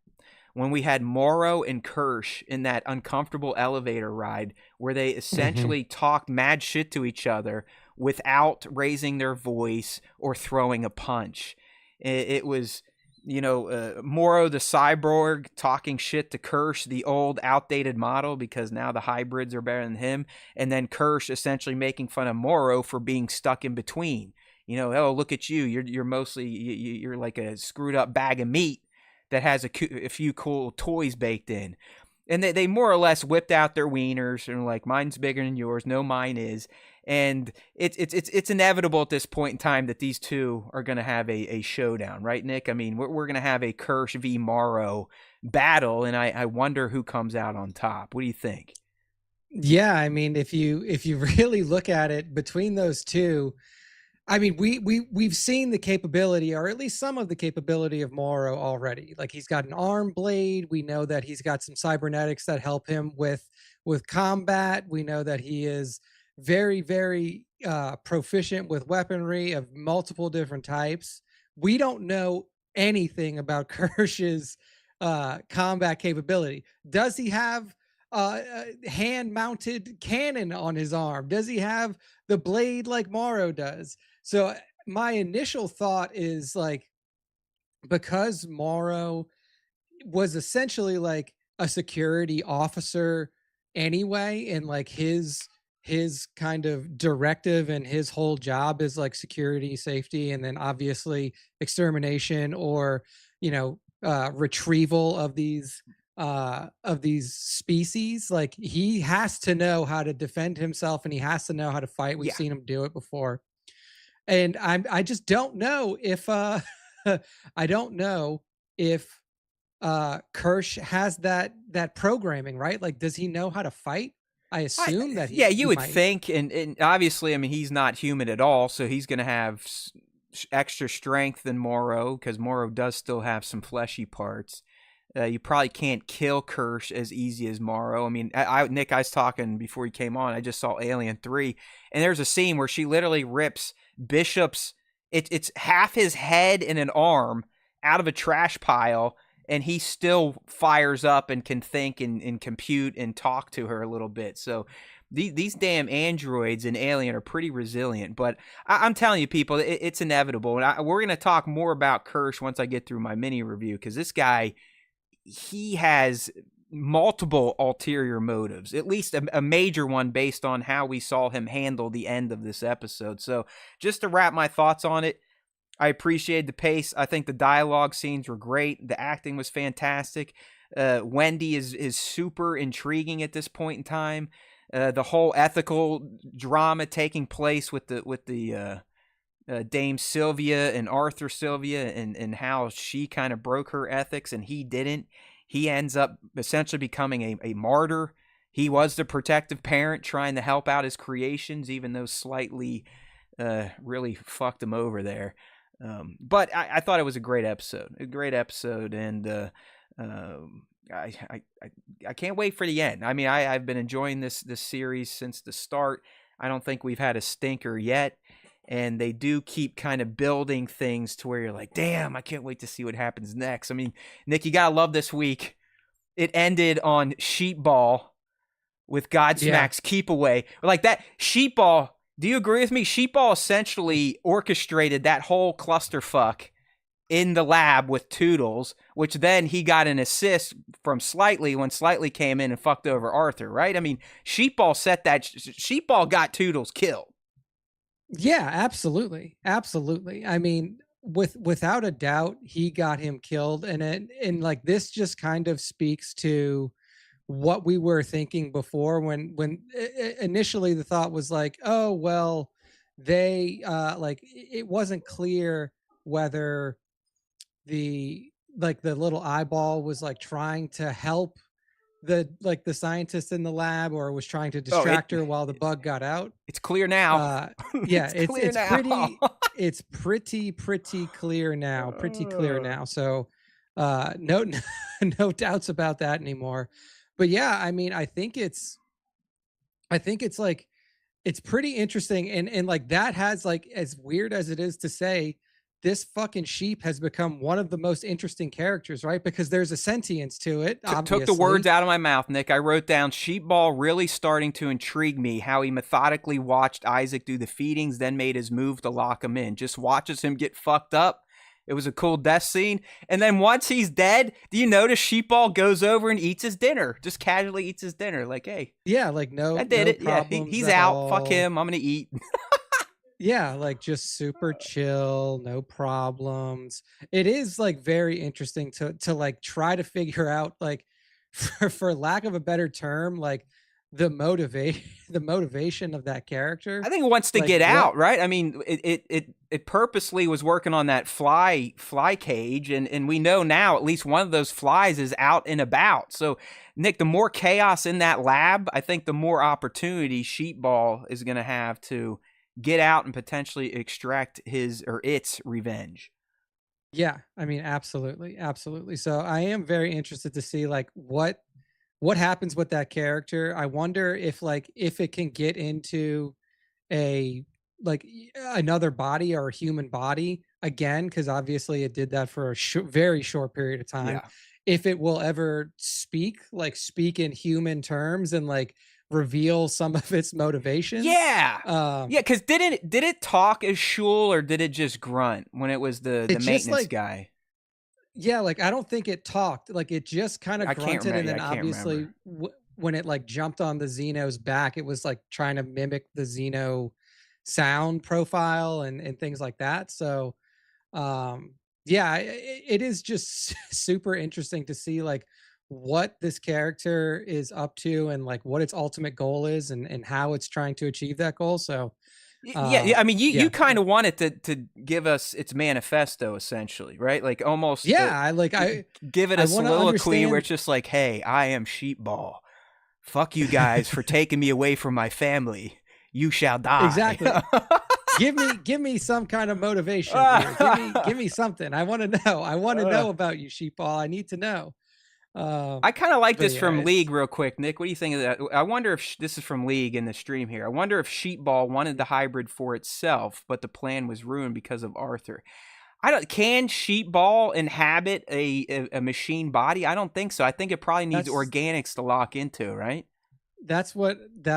S1: when we had Morrow and Kirsch in that uncomfortable elevator ride where they essentially talked mad shit to each other without raising their voice or throwing a punch. It was, Morrow the cyborg talking shit to Kirsch, the old outdated model, because now the hybrids are better than him, and then Kirsch essentially making fun of Morrow for being stuck in between. Oh, look at you. You're mostly, you're like a screwed up bag of meat that has a few cool toys baked in. And they more or less whipped out their wieners and like, mine's bigger than yours. No, mine is. And it's inevitable at this point in time that these two are going to have a showdown, right, Nick? I mean, we're going to have a Kirsch v. Morrow battle, and I wonder who comes out on top. What do you think?
S2: Yeah, I mean, if you really look at it between those two, I mean, we've seen the capability, or at least some of the capability of Morrow already. Like, he's got an arm blade. We know that he's got some cybernetics that help him with combat. We know that he is very, very proficient with weaponry of multiple different types. We don't know anything about Kirsch's combat capability. Does he have hand-mounted cannon on his arm? Does he have the blade like Morrow does? So my initial thought is like, because Morrow was essentially like a security officer anyway, and like his kind of directive and his whole job is like security, safety, and then obviously extermination or retrieval of these species. Like, he has to know how to defend himself and he has to know how to fight. We've seen him do it before. And I just don't know if I don't know if Kirsch has that programming, right? Like, does he know how to fight? I assume that
S1: yeah, you would
S2: might.
S1: think, and obviously, I mean, he's not human at all, so he's going to have extra strength than Morrow, because Morrow does still have some fleshy parts. You probably can't kill Kirsch as easy as Morrow. I mean, Nick, I was talking before he came on. I just saw Alien 3, and there's a scene where she literally rips Bishop's, it's half his head and an arm out of a trash pile, and he still fires up and can think and compute and talk to her a little bit. So these damn androids in Alien are pretty resilient. But I'm telling you, people, it's inevitable. And we're going to talk more about Kirsch once I get through my mini review, because this guy, he has multiple ulterior motives, at least a major one based on how we saw him handle the end of this episode. So just to wrap my thoughts on it, I appreciated the pace. I think the dialogue scenes were great. The acting was fantastic. Wendy is super intriguing at this point in time. The whole ethical drama taking place with the Dame Sylvia and Arthur Sylvia, and how she kind of broke her ethics and he didn't. He ends up essentially becoming a martyr. He was the protective parent trying to help out his creations, even though slightly really fucked him over there. But I thought it was a great episode, and I can't wait for the end. I mean, I've been enjoying this series since the start. I don't think we've had a stinker yet. And they do keep kind of building things to where you're like, damn, I can't wait to see what happens next. I mean, Nick, you gotta love this week. It ended on Sheepball with Godsmack's Keep Away. Like that, Sheepball, do you agree with me? Sheepball essentially orchestrated that whole clusterfuck in the lab with Toodles, which then he got an assist from Slightly when Slightly came in and fucked over Arthur, right? I mean, Sheepball got Toodles killed.
S2: Yeah, absolutely. Absolutely. I mean, without a doubt, he got him killed. And like, this just kind of speaks to what we were thinking before, when initially the thought was like, oh, well, they like, it wasn't clear whether the little eyeball was like trying to help the scientist in the lab, or was trying to
S1: Oh,
S2: distract her while the bug got out.
S1: it's clear now.
S2: Yeah,
S1: it's clear now.
S2: it's pretty clear now. Pretty clear now. So no no doubts about that anymore. But yeah, I mean, I think it's like it's pretty interesting, and like that has, like, as weird as it is to say, this fucking sheep has become one of the most interesting characters, right? Because there's a sentience to it, obviously.
S1: Took the words out of my mouth, Nick. I wrote down Sheepball really starting to intrigue me, how he methodically watched Isaac do the feedings, then made his move to lock him in. Just watches him get fucked up. It was a cool death scene. And then once he's dead, do you notice Sheepball goes over and eats his dinner? Just casually eats his dinner. Like, hey.
S2: Yeah, like no
S1: I did
S2: no
S1: it. Yeah, he's out.
S2: all.
S1: Fuck him. I'm going to eat.
S2: Yeah, like just super chill, no problems. It is like very interesting to like try to figure out, like, for lack of a better term, like the motivate the motivation of that character.
S1: I think it wants to
S2: Like,
S1: get
S2: what-
S1: out, right? I mean, it purposely was working on that fly cage, and we know now at least one of those flies is out and about. So, Nick, the more chaos in that lab, I think the more opportunity Sheepball is going to have to get out and potentially extract his or its revenge.
S2: Yeah, I mean, absolutely, absolutely. So I am very interested to see like what happens with that character. I wonder if, like, if it can get into a another body or a human body again, because obviously it did that for a very short period of time.
S1: Yeah.
S2: If it will ever speak in human terms and like reveal some of its motivations.
S1: Yeah.
S2: Um,
S1: Yeah, because did it talk as Shul, or did it just grunt when it was the
S2: It just,
S1: maintenance
S2: like,
S1: guy?
S2: Yeah, like I don't think it talked. Like it just kind of
S1: I can't
S2: grunted, and
S1: remember.
S2: then
S1: I can't
S2: obviously
S1: remember.
S2: when it like jumped on the Xeno's back, it was like trying to mimic the Xeno sound profile and things like that. So, um, yeah, it is just super interesting to see like what this character is up to, and like what its ultimate goal is, and how it's trying to achieve that goal. So,
S1: Yeah. I mean, you
S2: yeah,
S1: kind of want it to give us its manifesto, essentially, right? Like almost
S2: yeah, I
S1: give it a
S2: I want to
S1: soliloquy where
S2: understand.
S1: it's just like, "Hey, I am Sheepball. Fuck you guys for taking me away from my family. You shall die."
S2: Exactly. Give me some kind of motivation here. Give me something. I want to know. I want to know about you, Sheepball. I need to know.
S1: I kind of like
S2: But
S1: this
S2: yeah,
S1: from
S2: it's
S1: League real quick. Nick, what do you think of that? I wonder if this is from League in the stream here. I wonder if Sheepball wanted the hybrid for itself, but the plan was ruined because of Arthur. Can Sheepball inhabit a machine body? I don't think so. I think it probably needs
S2: that's
S1: organics to lock into, right?
S2: that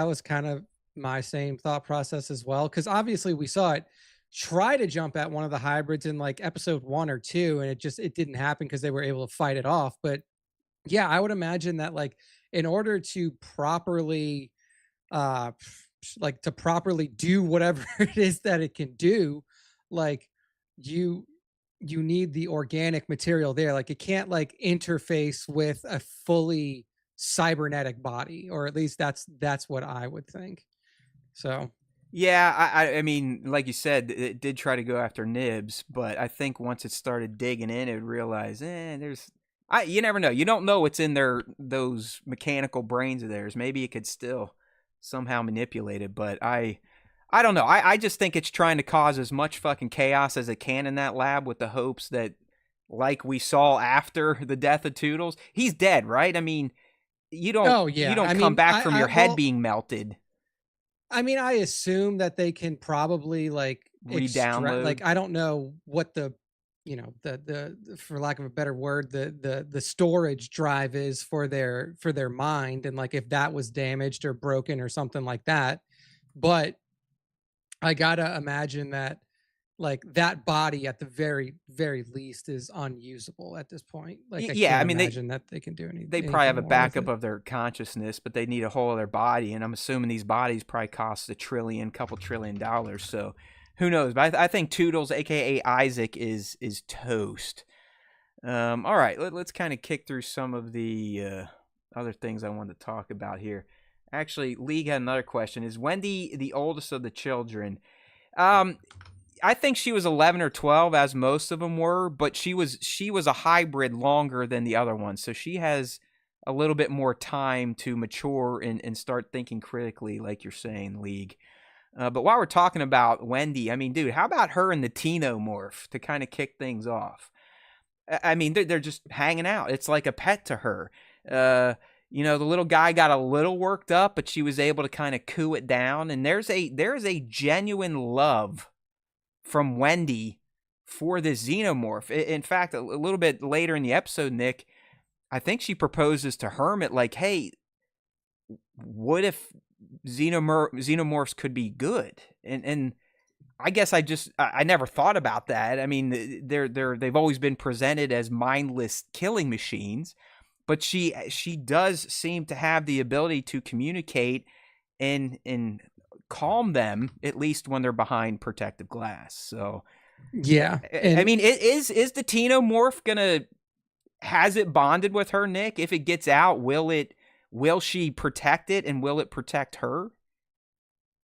S2: was kind of my same thought process as well. Because obviously we saw it try to jump at one of the hybrids in like episode 1 or 2, and it didn't happen because they were able to fight it off. But yeah, I would imagine that like in order to properly uh like to properly do whatever it is that it can do, like you you need the organic material there. Like it can't like interface with a fully cybernetic body, or at least that's what I would think. So
S1: Yeah, I mean, like you said, it did try to go after Nibs, but I think once it started digging in, it would realize, you never know. You don't know what's in those mechanical brains of theirs. Maybe it could still somehow manipulate it, but I don't know. I just think it's trying to cause as much fucking chaos as it can in that lab with the hopes that, like we saw after the death of Toodles, he's dead, right? I mean, you don't
S2: oh yeah,
S1: you don't
S2: I
S1: come
S2: mean,
S1: back from your head
S2: well,
S1: being melted,
S2: I mean, I assume that they can probably like extract.
S1: re-download.
S2: Like, I don't know what the, for lack of a better word, the storage drive is for their mind, and like if that was damaged or broken or something like that. But I gotta imagine that like that body at the very least is unusable at this point. Like I
S1: Yeah, I
S2: can't
S1: mean
S2: imagine that they can do
S1: they probably have
S2: anything
S1: a
S2: more with
S1: backup
S2: it.
S1: of their consciousness, but they need a whole other body, and I'm assuming these bodies probably cost couple trillion dollars. So who knows? But I think Toodles, aka Isaac, is toast. All right, let's kind of kick through some of the other things I wanted to talk about here. Actually, League had another question: is Wendy the oldest of the children? Um, I think she was 11 or 12, as most of them were, but she was a hybrid longer than the other ones, so she has a little bit more time to mature and start thinking critically, like you're saying, League. But while we're talking about Wendy, I mean, dude, how about her and the teen-omorph to kind of kick things off? I mean, they're just hanging out. It's like a pet to her. You know, the little guy got a little worked up, but she was able to kind of coo it down. And there's a genuine love from Wendy for the Xenomorph. In fact, a little bit later in the episode, Nick, I think she proposes to Hermit, like, hey, what if Xenomorphs could be good? And I guess I never thought about that. I mean, they've always been presented as mindless killing machines, but she does seem to have the ability to communicate and calm them, at least when they're behind protective glass. So
S2: Yeah.
S1: I mean, is the Xenomorph gonna, has it bonded with her, Nick? If it gets out, will she protect it, and will it protect her?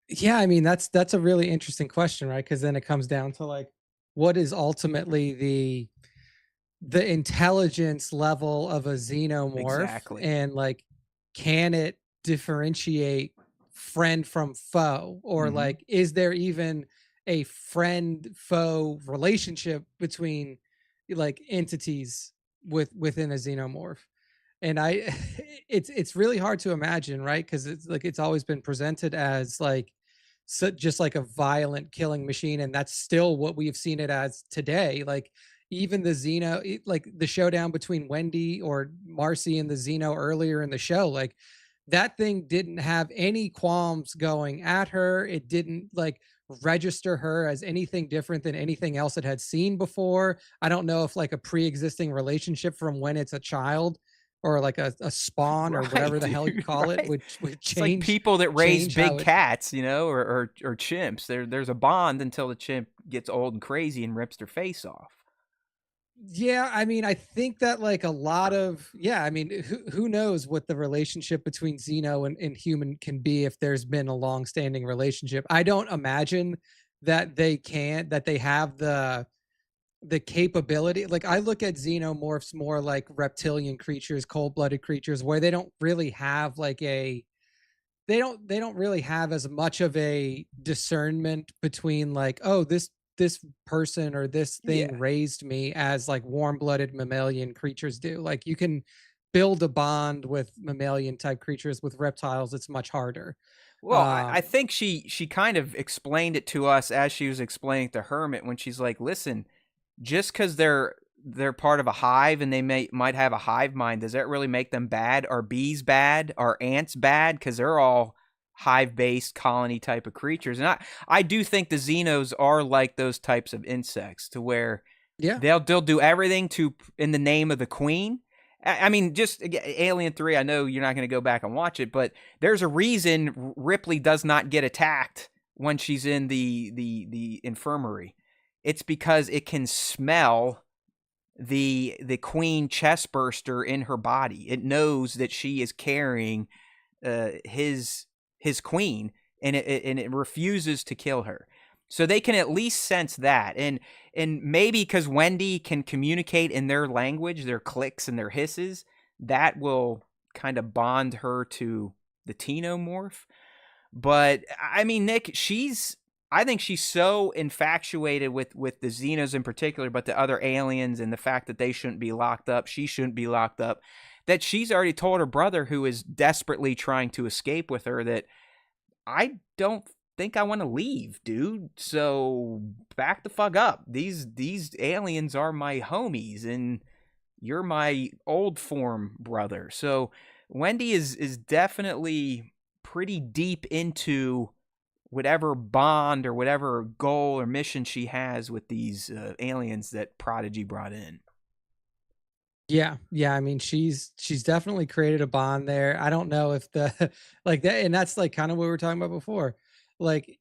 S2: Yeah, I mean, that's a really interesting question, right? Because then it comes down to like, what is ultimately the intelligence level of a xenomorph,
S1: Exactly.
S2: and like, can it differentiate friend from foe, or
S1: Mm-hmm.
S2: like, is there even a friend foe relationship between like entities within a xenomorph? And I it's really hard to imagine, right? Because it's like, it's always been presented as like, so just like a violent killing machine, and that's still what we've seen it as today. Like, even the like the showdown between Wendy or Marcy and the Xeno earlier in the show, like, that thing didn't have any qualms going at her. It didn't like register her as anything different than anything else it had seen before. I don't know if like a pre-existing relationship from when it's a child, or like a spawn, or
S1: Right,
S2: whatever the hell you
S1: dude.
S2: call it,
S1: Right.
S2: would
S1: It's like people that raise
S2: change how
S1: big
S2: it.
S1: cats, you know, or chimps. There's a bond until the chimp gets old and crazy and rips their face off.
S2: Yeah, I mean, I think that like a lot of, yeah, I mean, who knows what the relationship between Xeno and human can be if there's been a long-standing relationship. I don't imagine that they have the capability. Like, I look at xenomorphs more like reptilian creatures, cold-blooded creatures, where they don't really have like a they don't really have as much of a discernment between like, oh, this person or this thing
S1: Yeah.
S2: raised me, as like warm-blooded mammalian creatures do. Like, you can build a bond with mammalian type creatures. With reptiles, it's much harder.
S1: Well, I
S2: um
S1: think she kind of explained it to us as she was explaining to Hermit when she's like, listen, just because they're part of a hive and they might have a hive mind, does that really make them bad? Are bees bad? Are ants bad? Because they're all hive-based colony type of creatures. And I do think the Xenos are like those types of insects, to where
S2: yeah.
S1: they'll do everything to in the name of the queen. I mean, just Alien 3, I know you're not going to go back and watch it, but there's a reason Ripley does not get attacked when she's in the infirmary. It's because it can smell the queen chestburster in her body. It knows that she is carrying his queen, and it refuses to kill her. So they can at least sense that, and maybe because Wendy can communicate in their language, their clicks and their hisses, that will kind of bond her to the Xenomorph. But I mean, Nick, I think she's so infatuated with the Xenos in particular, but the other aliens, and the fact that they shouldn't be locked up, she shouldn't be locked up, that she's already told her brother, who is desperately trying to escape with her, that I don't think I want to leave, dude. So back the fuck up. These aliens are my homies, and you're my old form brother. So Wendy is definitely pretty deep into whatever bond or whatever goal or mission she has with these aliens that Prodigy brought in.
S2: Yeah, yeah. I mean, she's definitely created a bond there. I don't know if the like that, and that's like kind of what we were talking about before. Like,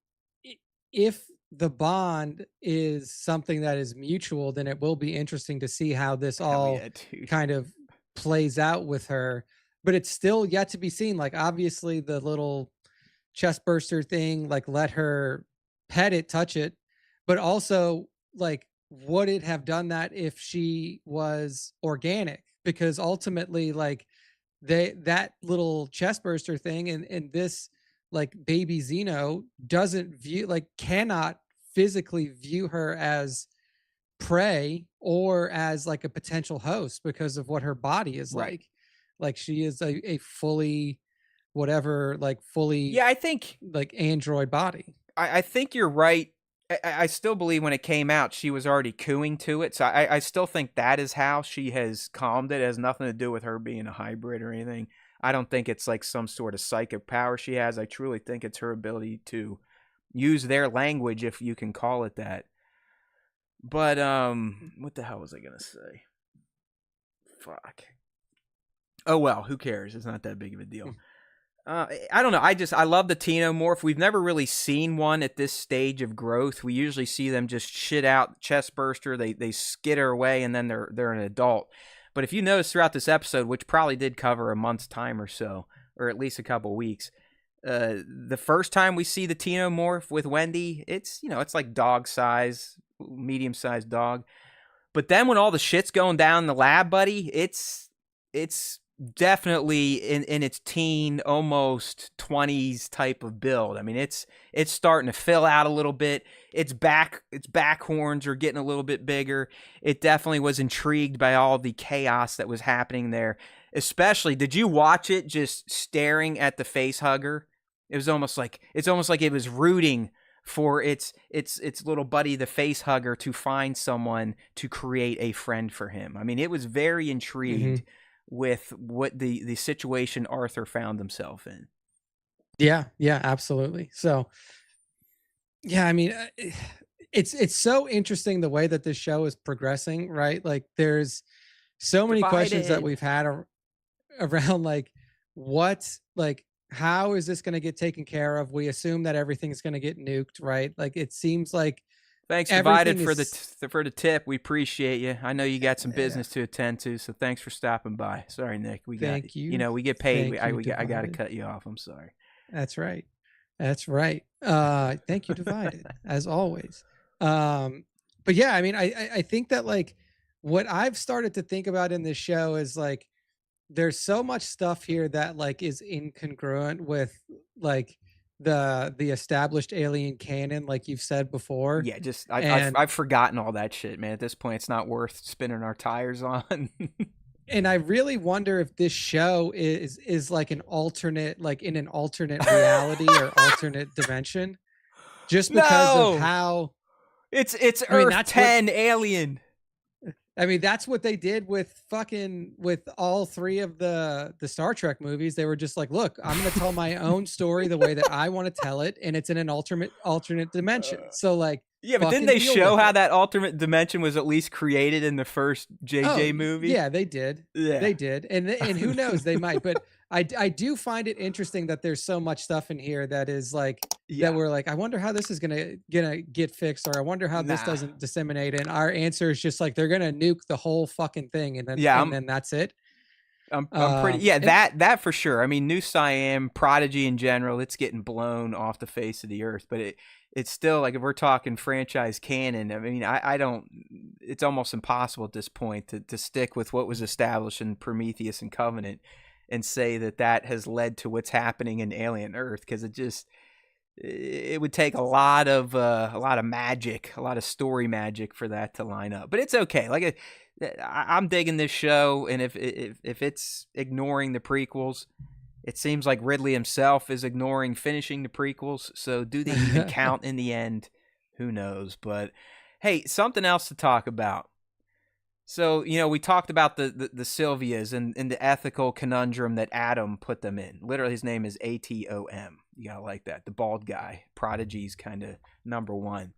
S2: if the bond is something that is mutual, then it will be interesting to see how this
S1: Hell
S2: all
S1: yeah, dude.
S2: kind of plays out with her. But it's still yet to be seen. Like, obviously, the little chest burster thing, like, let her pet it, touch it, but also, like, would it have done that if she was organic? Because ultimately, like, that little chestburster thing and this like baby Xeno doesn't view like cannot physically view her as prey or as like a potential host because of what her body is
S1: Right.
S2: like she is a fully whatever like fully
S1: Yeah, I think
S2: like android body.
S1: I think you're right. I still believe when it came out, she was already cooing to it. So I still think that is how she has calmed it. It has nothing to do with her being a hybrid or anything. I don't think it's like some sort of psychic power she has. I truly think it's her ability to use their language, if you can call it that. But what the hell was I gonna say? Fuck. Oh well, who cares? It's not that big of a deal. I don't know. I love the teen-omorph. We've never really seen one at this stage of growth. We usually see them just shit out chestburster. They skitter away and then they're an adult. But if you notice throughout this episode, which probably did cover a month's time or so, or at least a couple weeks, the first time we see the teen-omorph with Wendy, it's like dog size, medium sized dog. But then when all the shit's going down in the lab, buddy, it's definitely in its teen, almost 20s type of build. I mean, it's starting to fill out a little bit. Its back horns are getting a little bit bigger. It definitely was intrigued by all the chaos that was happening there. Especially, did you watch it just staring at the facehugger? It's almost like it was rooting for its little buddy, the facehugger, to find someone to create a friend for him. I mean, it was very intrigued with what the situation Arthur found himself in.
S2: Yeah, absolutely. So, yeah, I mean, it's so interesting the way that this show is progressing, right? Like, there's so many questions that we've had around, like, how is this going to get taken care of? We assume that everything's going to get nuked, right? Like, it seems like
S1: thanks, Divided, for the tip. We appreciate you. I know you got some business to attend to, so thanks for stopping by. Sorry, Nick. We get paid. I got to cut you off. I'm sorry.
S2: That's right. Thank you, Divided, as always. But yeah, I mean, I think that like what I've started to think about in this show is like there's so much stuff here that like is incongruent with like the established alien canon, like you've said before.
S1: Yeah, just I've forgotten all that shit, man. At this point, it's not worth spinning our tires on.
S2: And I really wonder if this show is like an alternate, like in an alternate reality or alternate dimension, just because of how
S1: it's Earth 10 alien.
S2: I mean, that's what they did with all three of the Star Trek movies. They were just like, look, I'm going to tell my own story the way that I want to tell it. And it's in an alternate dimension. So like,
S1: yeah, but didn't they show how that alternate dimension was at least created in the first JJ movie?
S2: Yeah, they did. Yeah. They did. And who knows, they might, but I do find it interesting that there's so much stuff in here that is like, that we're like, I wonder how this is gonna get fixed, or I wonder how this doesn't disseminate. And our answer is just like, they're gonna nuke the whole fucking thing, and then then that's it.
S1: I'm pretty that for sure. I mean, New Siam, Prodigy in general, it's getting blown off the face of the earth, but it's still like, if we're talking franchise canon, I mean, I don't. It's almost impossible at this point to stick with what was established in Prometheus and Covenant and say that has led to what's happening in Alien Earth, because it would take a lot of magic, a lot of story magic for that to line up. But it's okay. Like, I'm digging this show, and if it's ignoring the prequels, it seems like Ridley himself is ignoring finishing the prequels. So do they even count in the end? Who knows? But hey, something else to talk about. So, we talked about the Sylvias and the ethical conundrum that Adam put them in. Literally, his name is Atom. You gotta like that. The bald guy. Prodigy's kind of number one.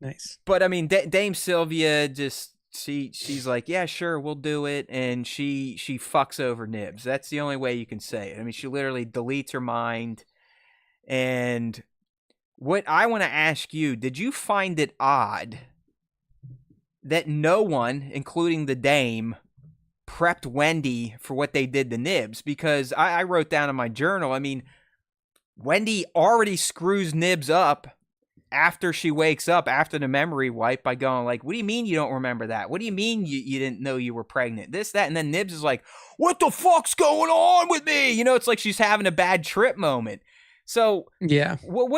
S2: Nice.
S1: But, I mean, Dame Sylvia just, she's like, yeah, sure, we'll do it. And she fucks over Nibs. That's the only way you can say it. I mean, she literally deletes her mind. And what I want to ask you, did you find it odd that no one, including the Dame, prepped Wendy for what they did to Nibs? Because I wrote down in my journal, I mean, Wendy already screws Nibs up after she wakes up after the memory wipe by going like, what do you mean you don't remember that? What do you mean you didn't know you were pregnant? This, that, and then Nibs is like, what the fuck's going on with me? You know, it's like she's having a bad trip moment. So
S2: yeah,
S1: what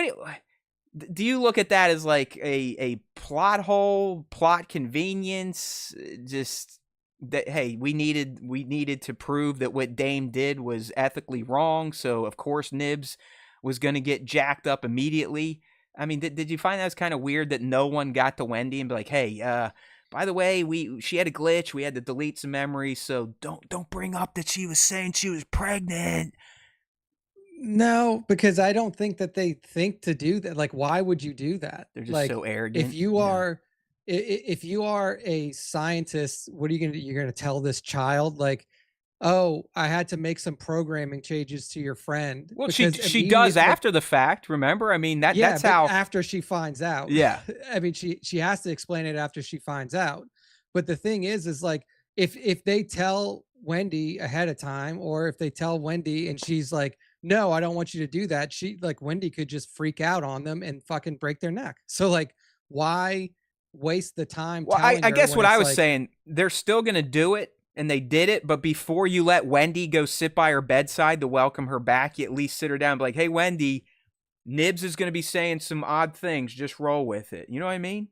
S1: do you look at that as like a plot hole, plot convenience? Just that, hey, we needed to prove that what Dame did was ethically wrong, so of course Nibs was going to get jacked up immediately. I mean, did you find that was kind of weird that no one got to Wendy and be like, hey, by the way, she had a glitch, we had to delete some memories, so don't bring up that she was saying she was pregnant.
S2: no, because I don't think that they think to do that. Like, why would you do that?
S1: They're just
S2: Like,
S1: so arrogant.
S2: if you are, if you are a scientist, what are you gonna do? You're gonna tell this child like, oh, I had to make some programming changes to your friend.
S1: Well,
S2: Because
S1: she does
S2: like,
S1: after the fact. Remember, I mean
S2: yeah,
S1: that's
S2: but
S1: how.
S2: after she finds out.
S1: Yeah.
S2: I mean, she has to explain it after she finds out. But the thing is like, if they tell Wendy ahead of time, or if they tell Wendy and she's like, no, I don't want you to do that, she like, Wendy could just freak out on them and fucking break their neck. So like, why waste the time
S1: Well,
S2: telling
S1: I
S2: her
S1: guess
S2: when
S1: what I
S2: it's
S1: was
S2: like,
S1: saying, they're still going to do it, and they did it, but before you let Wendy go sit by her bedside to welcome her back, you at least sit her down and be like, hey, Wendy, Nibs is going to be saying some odd things. Just roll with it. You know what I mean?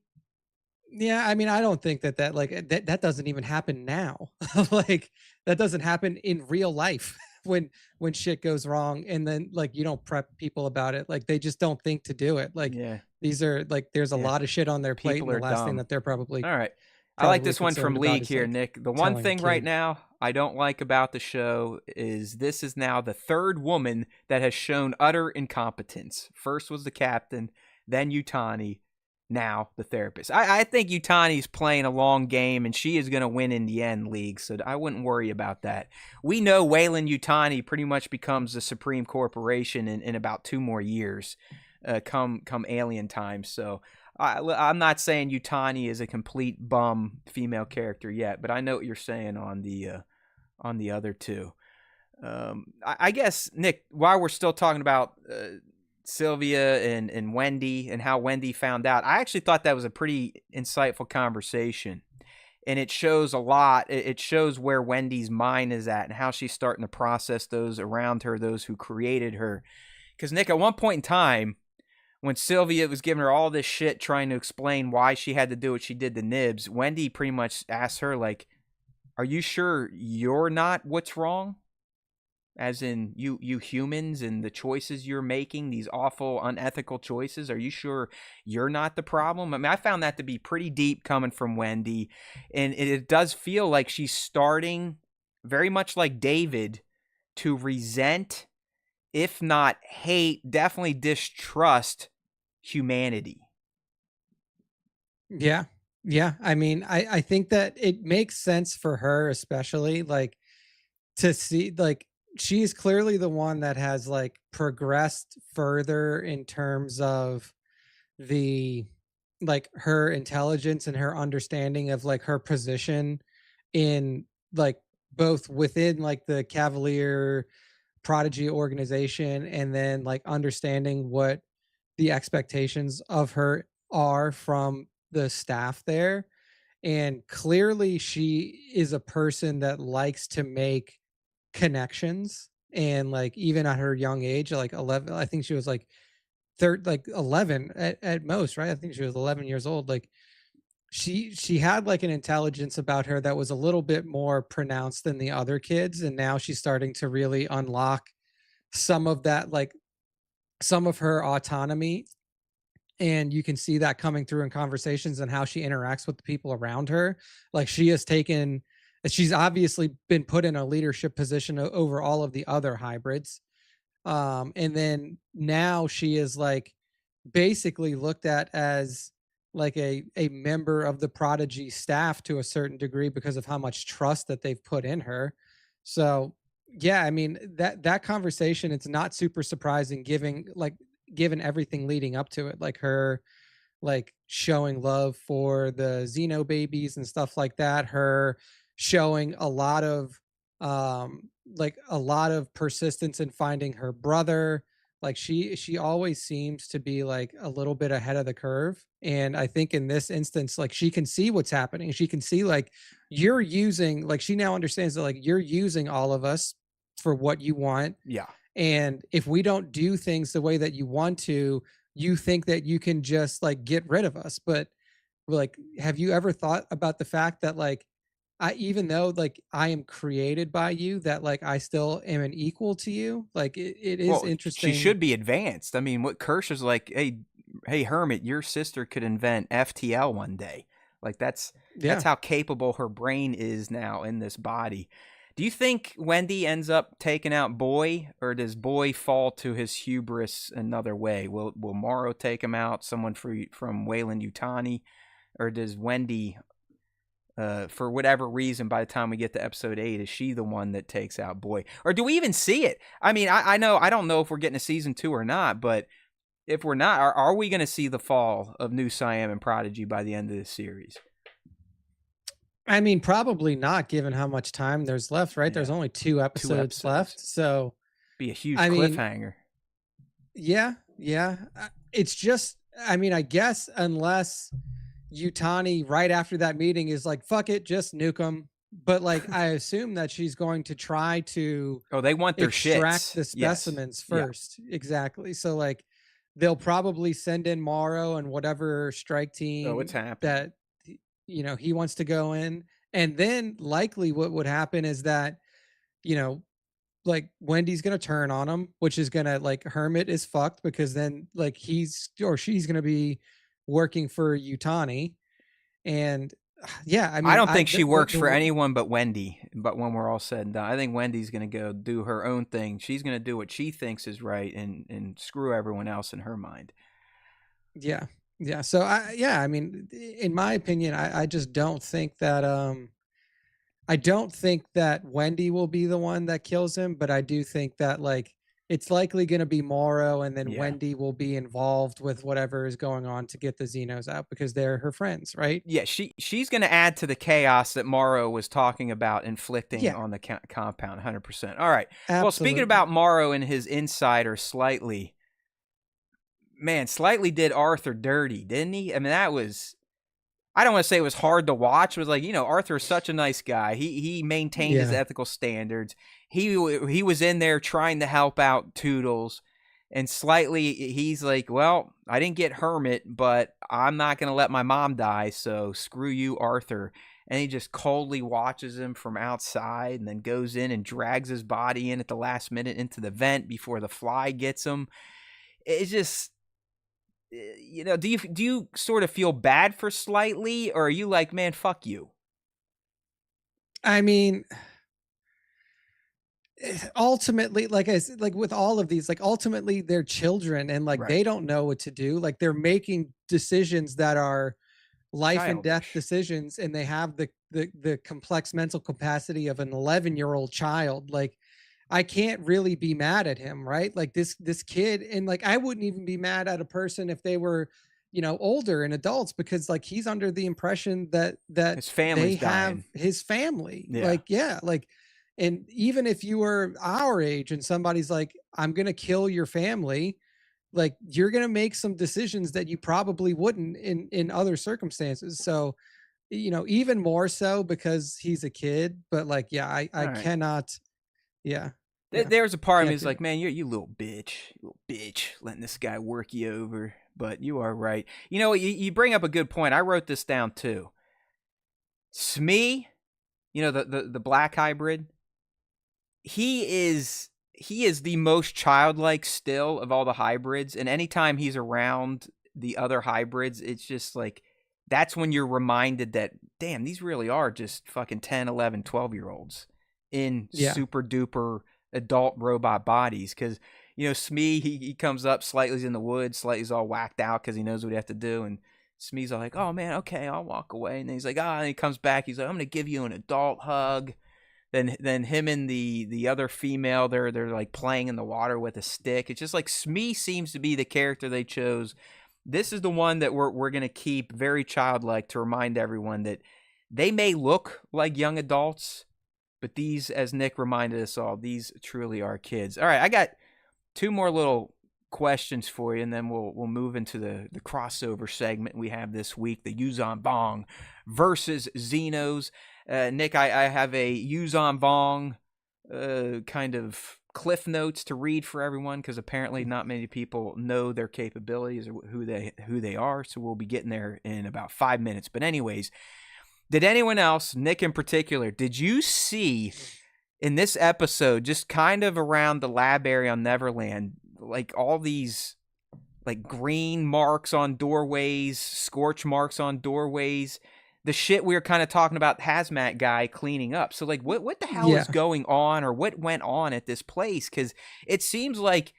S2: yeah, I mean, I don't think that like that doesn't even happen now. Like, that doesn't happen in real life when shit goes wrong, and then like, you don't prep people about it. Like, they just don't think to do it. Like,
S1: Yeah.
S2: these are like, there's a
S1: Yeah.
S2: lot of shit on their plate,
S1: People
S2: and the
S1: are
S2: last thing
S1: dumb.
S2: that they're probably
S1: All right. I like this one from
S2: concerned about
S1: League
S2: is
S1: here,
S2: like
S1: Nick. The one
S2: telling a
S1: thing right
S2: kid.
S1: now I don't like about the show is this is now the third woman that has shown utter incompetence. First was the captain, then Yutani, now the therapist. I think Yutani's playing a long game, and she is going to win in the end, League, so I wouldn't worry about that. We know Wayland Yutani pretty much becomes the Supreme Corporation in about 2 more years, come alien time, so I'm not saying Yutani is a complete bum female character yet, but I know what you're saying on the other two. I guess, Nick, while we're still talking about Sylvia and Wendy and how Wendy found out, I actually thought that was a pretty insightful conversation. And it shows a lot. It shows where Wendy's mind is at and how she's starting to process those around her, those who created her. Because, Nick, at one point in time, when Sylvia was giving her all this shit trying to explain why she had to do what she did to Nibs, Wendy pretty much asked her, like, are you sure you're not what's wrong? As in, you humans and the choices you're making, these awful, unethical choices, are you sure you're not the problem? I mean, I found that to be pretty deep coming from Wendy. And it does feel like she's starting, very much like David, to resent, if not hate, definitely distrust humanity.
S2: Yeah. Yeah. I mean, I think that it makes sense for her, especially like, to see like, she's clearly the one that has like progressed further in terms of the like her intelligence and her understanding of like her position in like both within like the Cavalier Prodigy organization, and then like understanding what the expectations of her are from the staff there. And clearly she is a person that likes to make connections, and like, even at her young age, like 11, I think she was like third, like 11 at most, right? I think she was 11 years old. Like, she had like an intelligence about her that was a little bit more pronounced than the other kids, and now she's starting to really unlock some of that, like some of her autonomy. And you can see that coming through in conversations and how she interacts with the people around her. Like, she's obviously been put in a leadership position over all of the other hybrids. And then now she is like basically looked at as like a member of the Prodigy staff to a certain degree because of how much trust that they've put in her. So yeah, I mean, that conversation, it's not super surprising, given everything leading up to it, like her like showing love for the Xeno babies and stuff like that, her showing a lot of like a lot of persistence in finding her brother, Like she always seems to be like a little bit ahead of the curve. And I think in this instance, like she can see what's happening. She can see like you're using, like she now understands that like you're using all of us for what you want.
S1: Yeah.
S2: And if we don't do things the way that you want to, you think that you can just like get rid of us. But like, have you ever thought about the fact that like even though like I am created by you, that like I still am an equal to you? Like it is
S1: Well, she
S2: interesting.
S1: should be advanced. I mean, what Kirsch is like, hey, Hermit, your sister could invent FTL one day. Like that's
S2: Yeah.
S1: how capable her brain is now in this body. Do you think Wendy ends up taking out Boy, or does Boy fall to his hubris another way? Will Morrow take him out? Someone from Weyland Yutani, or does Wendy, for whatever reason, by the time we get to episode 8, is she the one that takes out Boy? Or do we even see it? I mean, I don't know if we're getting a season 2 or not, but if we're not, are we going to see the fall of New Siam and Prodigy by the end of this series?
S2: I mean, probably not, given how much time there's left, right? Yeah. There's only 2 episodes left, so
S1: be a huge cliffhanger.
S2: Yeah. It's just, I mean, I guess unless Yutani right after that meeting is like, fuck it, just nuke them. But like, I assume that she's going to try to
S1: they want their
S2: extract the specimens first. Yeah. Exactly. So like, they'll probably send in Morrow and whatever strike team that he wants to go in. And then likely what would happen is that, like Wendy's going to turn on him, which is going to like Hermit is fucked, because then like he's or she's going to be working for Yutani. And yeah, I mean,
S1: I don't think she works for anyone but Wendy. But when we're all said and done, I think Wendy's going to go do her own thing. She's going to do what she thinks is right and screw everyone else in her mind.
S2: Yeah. Yeah. So I mean, in my opinion, I just don't think that, I don't think that Wendy will be the one that kills him, but I do think that like it's likely going to be Morrow, and then Wendy will be involved with whatever is going on to get the Xenos out, because they're her friends, right?
S1: Yeah, she's going to add to the chaos that Morrow was talking about inflicting on the compound, 100%. All right. Absolutely. Well, speaking about Morrow and his insider Slightly, man, Slightly did Arthur dirty, didn't he? I mean, that was... I don't want to say it was hard to watch. It was like, Arthur's such a nice guy. He maintained his ethical standards. He was in there trying to help out Toodles. And Slightly, he's like, well, I didn't get Hermit, but I'm not going to let my mom die, so screw you, Arthur. And he just coldly watches him from outside and then goes in and drags his body in at the last minute into the vent before the fly gets him. It's just... do you sort of feel bad for Slightly, or are you like, man, fuck you?
S2: I mean, ultimately, like I said, like with all of these, like ultimately they're children, and like they don't know what to do. Like they're making decisions that are life and death decisions, and they have the complex mental capacity of an 11-year-old child. Like, I can't really be mad at him, right? Like this kid, and like I wouldn't even be mad at a person if they were, older and adults, because like he's under the impression that
S1: his family's dying.
S2: His family. Like, and even if you were our age and somebody's like, I'm gonna kill your family, like you're gonna make some decisions that you probably wouldn't in other circumstances. So, even more so because he's a kid. But like, yeah, I cannot. Yeah.
S1: There's a part of me that's like, man, you little bitch, letting this guy work you over. But you are right. You bring up a good point. I wrote this down too. Smee, the black hybrid, he is the most childlike still of all the hybrids. And anytime he's around the other hybrids, it's just like, that's when you're reminded that, damn, these really are just fucking 10, 11, 12-year-olds in super duper adult robot bodies. Because Smee, he comes up, Slightly's in the woods, Slightly's all whacked out because he knows what he has to do, and Smee's all like, oh man, okay, I'll walk away. And then he's like, and he comes back, he's like, I'm gonna give you an adult hug. Then him and the other female, they're like playing in the water with a stick. It's just like Smee seems to be the character they chose. This is the one that we're gonna keep very childlike, to remind everyone that they may look like young adults, but these, as Nick reminded us all, these truly are kids. All right, I got two more little questions for you, and then we'll move into the crossover segment we have this week, the Yuuzhan Vong versus Xenos. Nick, I have a Yuuzhan Vong kind of cliff notes to read for everyone, because apparently not many people know their capabilities or who they are, so we'll be getting there in about 5 minutes. But anyways, did anyone else, Nick in particular, did you see in this episode, just kind of around the lab area on Neverland, like all these like green marks on doorways, scorch marks on doorways, the shit we were kind of talking about hazmat guy cleaning up? So like what the hell is going on, or what went on at this place? Because it seems like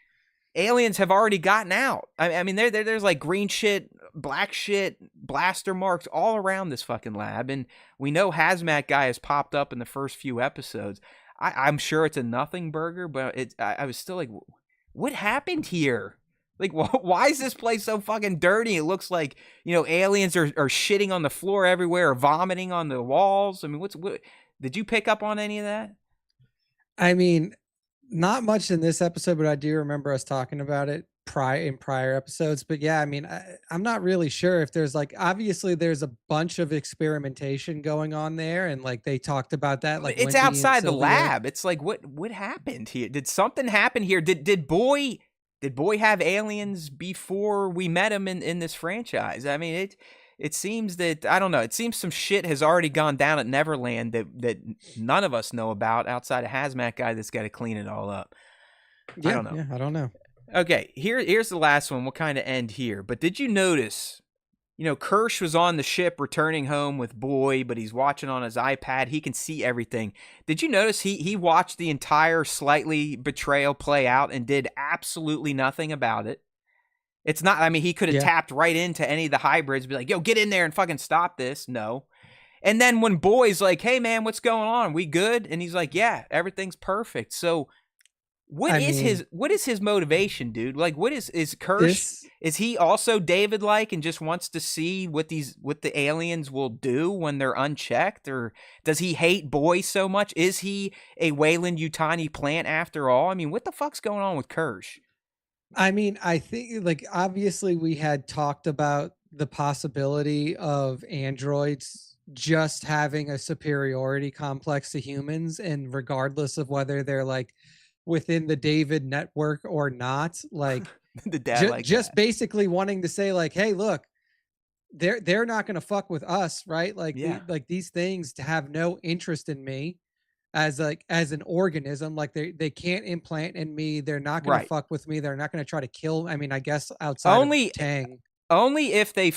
S1: aliens have already gotten out. I mean, there's like green shit, black shit, blaster marks all around this fucking lab, and we know hazmat guy has popped up in the first few episodes. I'm sure it's a nothing burger, but I was still like, what happened here? Like, why is this place so fucking dirty? It looks like, aliens are shitting on the floor everywhere, or vomiting on the walls. I mean, what did you pick up on any of that?
S2: I mean, not much in this episode, but I do remember us talking about it in prior episodes. But yeah, I mean, I'm not really sure if there's like, obviously there's a bunch of experimentation going on there, and like they talked about that. Like
S1: it's
S2: Wendy
S1: outside the lab. It's like, what happened here? Did something happen here? Did Boy have aliens before we met him in this franchise? I mean, it seems that, I don't know, it seems some shit has already gone down at Neverland that none of us know about outside of hazmat guy that's got to clean it all up.
S2: Yeah,
S1: I don't know.
S2: Yeah, I don't know.
S1: Okay, here's the last one. We'll kind of end here. But did you notice, Kirsch was on the ship returning home with Boy, but he's watching on his iPad. He can see everything. Did you notice he watched the entire slightly betrayal play out and did absolutely nothing about it? It's not, I mean, he could have tapped right into any of the hybrids, be like, yo, get in there and fucking stop this. No. And then when Boy's like, hey, man, what's going on? We good? And he's like, yeah, everything's perfect. So what is his motivation, dude? Like, what is Kirsch? Is he also David-like and just wants to see what the aliens will do when they're unchecked? Or does he hate Boy so much? Is he a Weyland-Yutani plant after all? I mean, what the fuck's going on with Kirsch?
S2: I mean, I think, like, obviously we had talked about the possibility of androids just having a superiority complex to humans, and regardless of whether they're like within the David network or not, like
S1: the dad
S2: just basically wanting to say like, hey, look, they're not going to fuck with us, right? Like, like these things have no interest in me as an organism. Like they can't implant in me. They're not going to fuck with me. They're not going to try to kill. I mean, I guess outside of Tang.
S1: Only if they,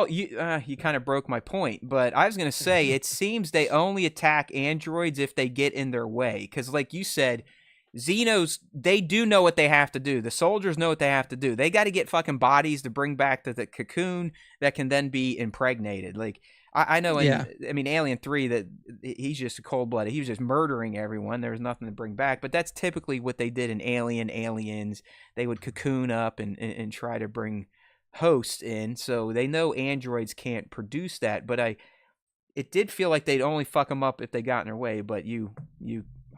S1: you kind of broke my point, but I was going to say, it seems they only attack androids if they get in their way. Because like you said, Xenos, they do know what they have to do. The soldiers know what they have to do. They got to get fucking bodies to bring back to the cocoon that can then be impregnated. Like, I know I mean, Alien 3, that he's just a cold-blooded. He was just murdering everyone. There was nothing to bring back. But that's typically what they did in Aliens. They would cocoon up and try to bring hosts in. So they know androids can't produce that. But it did feel like they'd only fuck them up if they got in their way. But you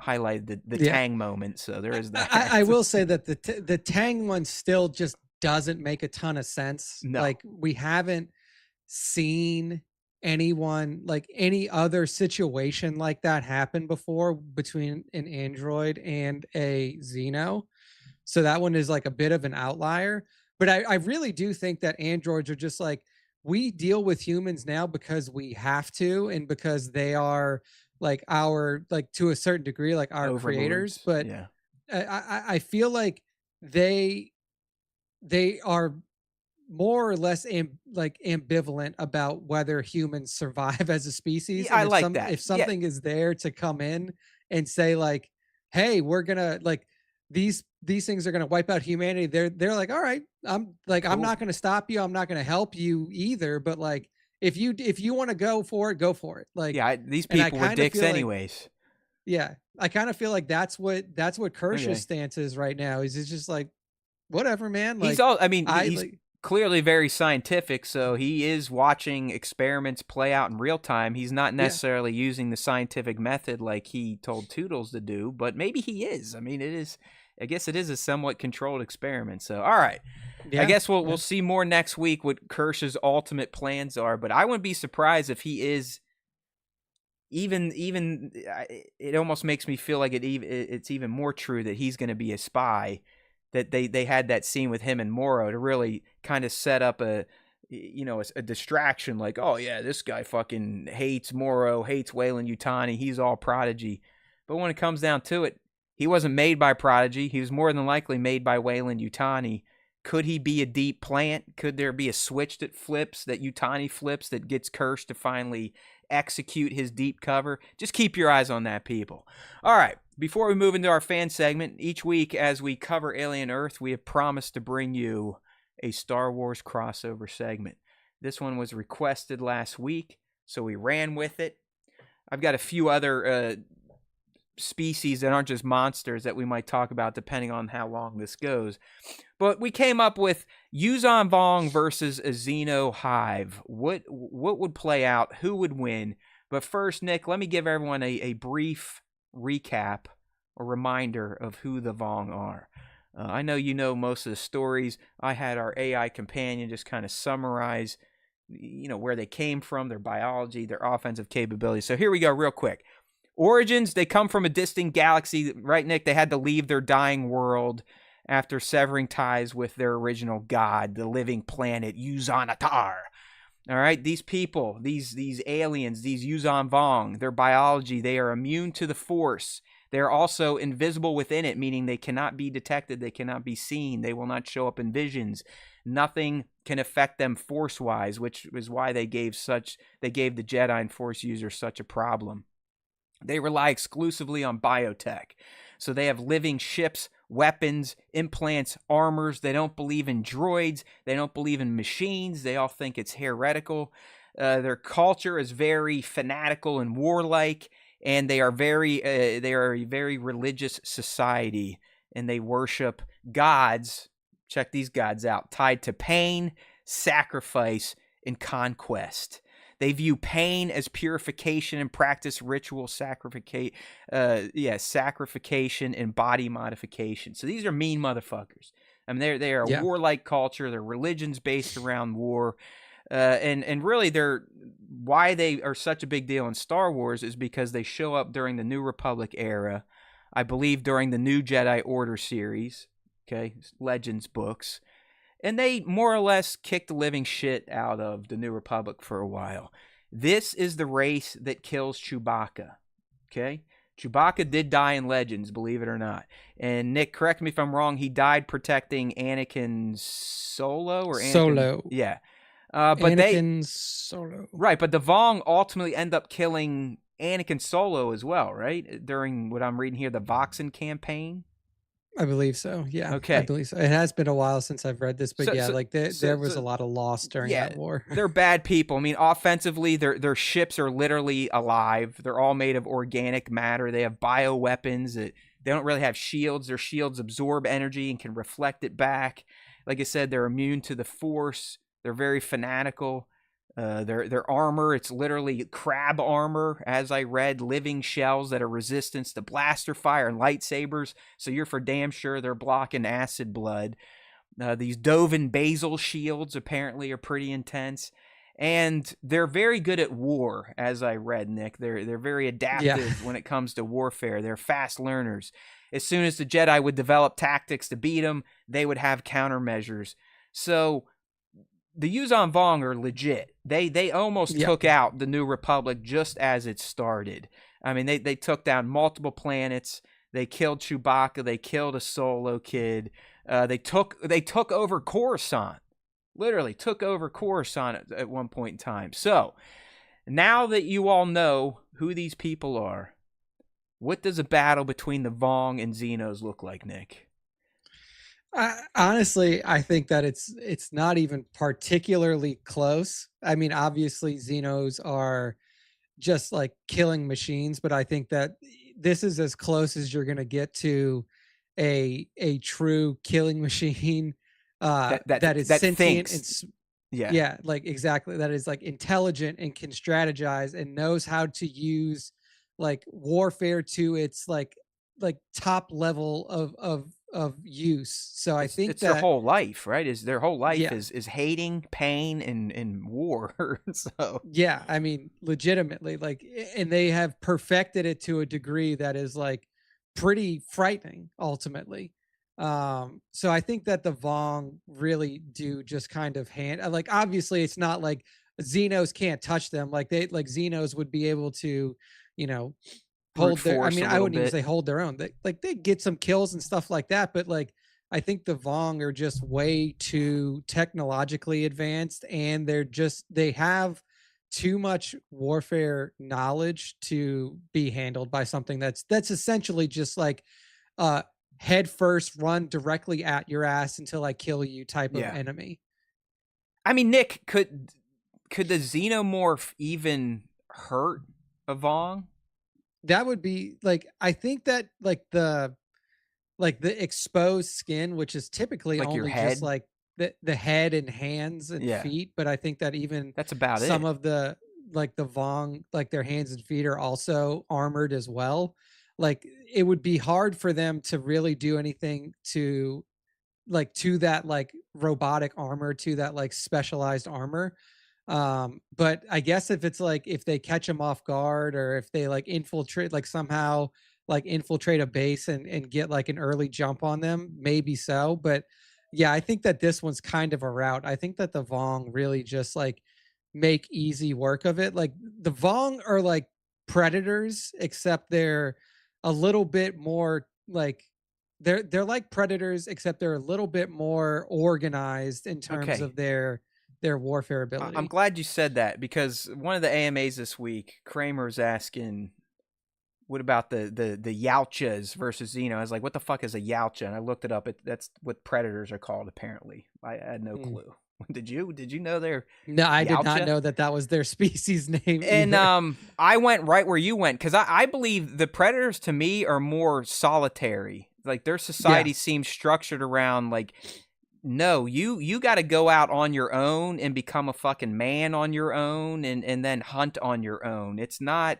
S1: highlighted the Tang moment, so there is that.
S2: I will say that the Tang one still just doesn't make a ton of sense.
S1: No.
S2: Like, we haven't seen anyone, like any other situation like that happen before between an android and a Xeno. So that one is like a bit of an outlier. But I really do think that androids are just like, we deal with humans now because we have to, and because they are like our, like to a certain degree, like our creators. But I feel like they are more or less ambivalent about whether humans survive as a species.
S1: I like that.
S2: If something is there to come in and say like, hey, we're gonna, like, these things are gonna wipe out humanity, they're like, all right, I'm not gonna stop you, I'm not gonna help you either, but like, if you want to go for it, go for it. Like,
S1: these people were dicks anyways.
S2: I kind of feel like that's what Kirsch's stance is right now. He's just like, whatever, man. Like,
S1: he's clearly very scientific, so he is watching experiments play out in real time. He's not necessarily using the scientific method like he told Toodles to do, but maybe he is. I mean, it I guess it is a somewhat controlled experiment. So, all right.
S2: Yeah.
S1: I guess we'll see more next week what Kirsch's ultimate plans are, but I wouldn't be surprised if he is even it almost makes me feel like it's even more true that he's going to be a spy, that they had that scene with him and Morrow to really kind of set up a distraction, like, oh yeah, this guy fucking hates Morrow, hates Weyland-Yutani, he's all Prodigy. But when it comes down to it, he wasn't made by Prodigy. He was more than likely made by Weyland-Yutani. Could he be a deep plant? Could there be a switch that flips, that Yutani flips, that gets Kirsch to finally execute his deep cover? Just keep your eyes on that, people. All right, before we move into our fan segment, each week as we cover Alien Earth, we have promised to bring you a Star Wars crossover segment. This one was requested last week, so we ran with it. I've got a few other species that aren't just monsters that we might talk about depending on how long this goes. But we came up with Yuuzhan Vong versus a Xeno Hive. What would play out? Who would win? But first, Nick, let me give everyone a brief recap or reminder of who the Vong are. I know you know most of the stories. I had our AI companion just kind of summarize, where they came from, their biology, their offensive capabilities. So here we go real quick. Origins, they come from a distant galaxy, right, Nick? They had to leave their dying world after severing ties with their original god, the living planet Yuuzhan Vong. All right, these people, these aliens, these Yuuzhan Vong, their biology, they are immune to the Force. They're also invisible within it, meaning they cannot be detected, they cannot be seen, they will not show up in visions. Nothing can affect them Force-wise, which is why they gave the Jedi and Force users such a problem. They rely exclusively on biotech. So they have living ships, weapons, implants, armors. They don't believe in droids. They don't believe in machines. They all think it's heretical. Their culture is very fanatical and warlike, and they are a very religious society, and they worship gods. Check these gods out: tied to pain, sacrifice, and conquest. They view pain as purification and practice ritual sacrification and body modification. So these are mean motherfuckers. I mean, they are a warlike culture. Their religion's based around war. And really, why they are such a big deal in Star Wars is because they show up during the New Republic era, I believe during the New Jedi Order series, Legends books. And they more or less kicked the living shit out of the New Republic for a while. This is the race that kills Chewbacca. Chewbacca did die in Legends, believe it or not. And Nick, correct me if I'm wrong, he died protecting Anakin Solo or Anakin?
S2: Solo.
S1: Yeah.
S2: But Anakin Solo.
S1: Right, but the Vong ultimately end up killing Anakin Solo as well, right? During what I'm reading here, the Voxen campaign.
S2: I believe so. Yeah.
S1: Okay.
S2: I believe so. It has been a while since I've read this, but there was a lot of loss during that war.
S1: They're bad people. I mean, offensively, their ships are literally alive. They're all made of organic matter. They have bioweapons. They don't really have shields. Their shields absorb energy and can reflect it back. Like I said, they're immune to the Force. They're very fanatical. Their armor, it's literally crab armor, as I read, living shells that are resistant to blaster fire and lightsabers, so you're for damn sure they're blocking acid blood. These Dovin Basil shields apparently are pretty intense, and they're very good at war, as I read, Nick. They're very adaptive when it comes to warfare. They're fast learners. As soon as the Jedi would develop tactics to beat them, they would have countermeasures. So the Yuuzhan Vong are legit. They almost took out the New Republic just as it started. I mean, they took down multiple planets. They killed Chewbacca. They killed a Solo kid. They took over Coruscant. Literally took over Coruscant at one point in time. So now that you all know who these people are, what does a battle between the Vong and Xenos look like, Nick?
S2: Honestly, I think that it's not even particularly close. I mean, obviously, Xenos are just like killing machines, but I think that this is as close as you're going to get to a true killing machine that is sentient and like exactly, that is like intelligent and can strategize and knows how to use like warfare to its like top level of use. So I think
S1: it's their
S2: that,
S1: whole life, right? Is their whole life
S2: yeah,
S1: is hating, pain, and war. So
S2: yeah, I mean, legitimately, like, and they have perfected it to a degree that is like pretty frightening ultimately. So I think that the Vong really do just kind of like, obviously it's not like Xenos can't touch them. Like Xenos would be able to, you know,
S1: brute
S2: hold their, I
S1: force
S2: mean,
S1: a
S2: I
S1: little
S2: wouldn't even
S1: bit.
S2: say hold their own. They get some kills and stuff like that, but like I think the Vong are just way too technologically advanced, and they have too much warfare knowledge to be handled by something that's essentially just like uh head first, run directly at your ass until I kill you type of
S1: Yeah.
S2: enemy.
S1: I mean, Nick, could the Xenomorph even hurt a Vong?
S2: That would be like, I think that like the exposed skin, which is typically
S1: Like your
S2: only just
S1: head?
S2: like the head and hands and
S1: Yeah.
S2: feet, but I think that even
S1: That's about
S2: some
S1: it.
S2: of the like the Vong, like their hands and feet are also armored as well. Like it would be hard for them to really do anything to like to that like robotic armor, to that like specialized armor. But I guess if it's like if they catch them off guard, or if they like infiltrate, like somehow like infiltrate a base and get like an early jump on them, maybe so. But yeah, I think that this one's kind of a route. I think that the Vong really just like make easy work of it. Like the Vong are like predators, except they're a little bit more like they're like predators, except they're a little bit more organized in terms
S1: Okay.
S2: of their warfare
S1: I'm
S2: ability.
S1: glad you said that, because one of the AMAs this week, Kramer's asking, what about the Yautjas versus Xeno? I was like, what the fuck is a Yautja? And I looked it up. That's what predators are called, apparently. I had no
S2: Mm.
S1: clue. Did you? Did you know they're
S2: No, I did not
S1: Yautja?
S2: know that that was their species name
S1: And
S2: either.
S1: I went right where you went, because I believe the predators to me are more solitary. Like their
S2: Yeah.
S1: society seems structured around like, no, you got to go out on your own and become a fucking man on your own, and then hunt on your own. It's not,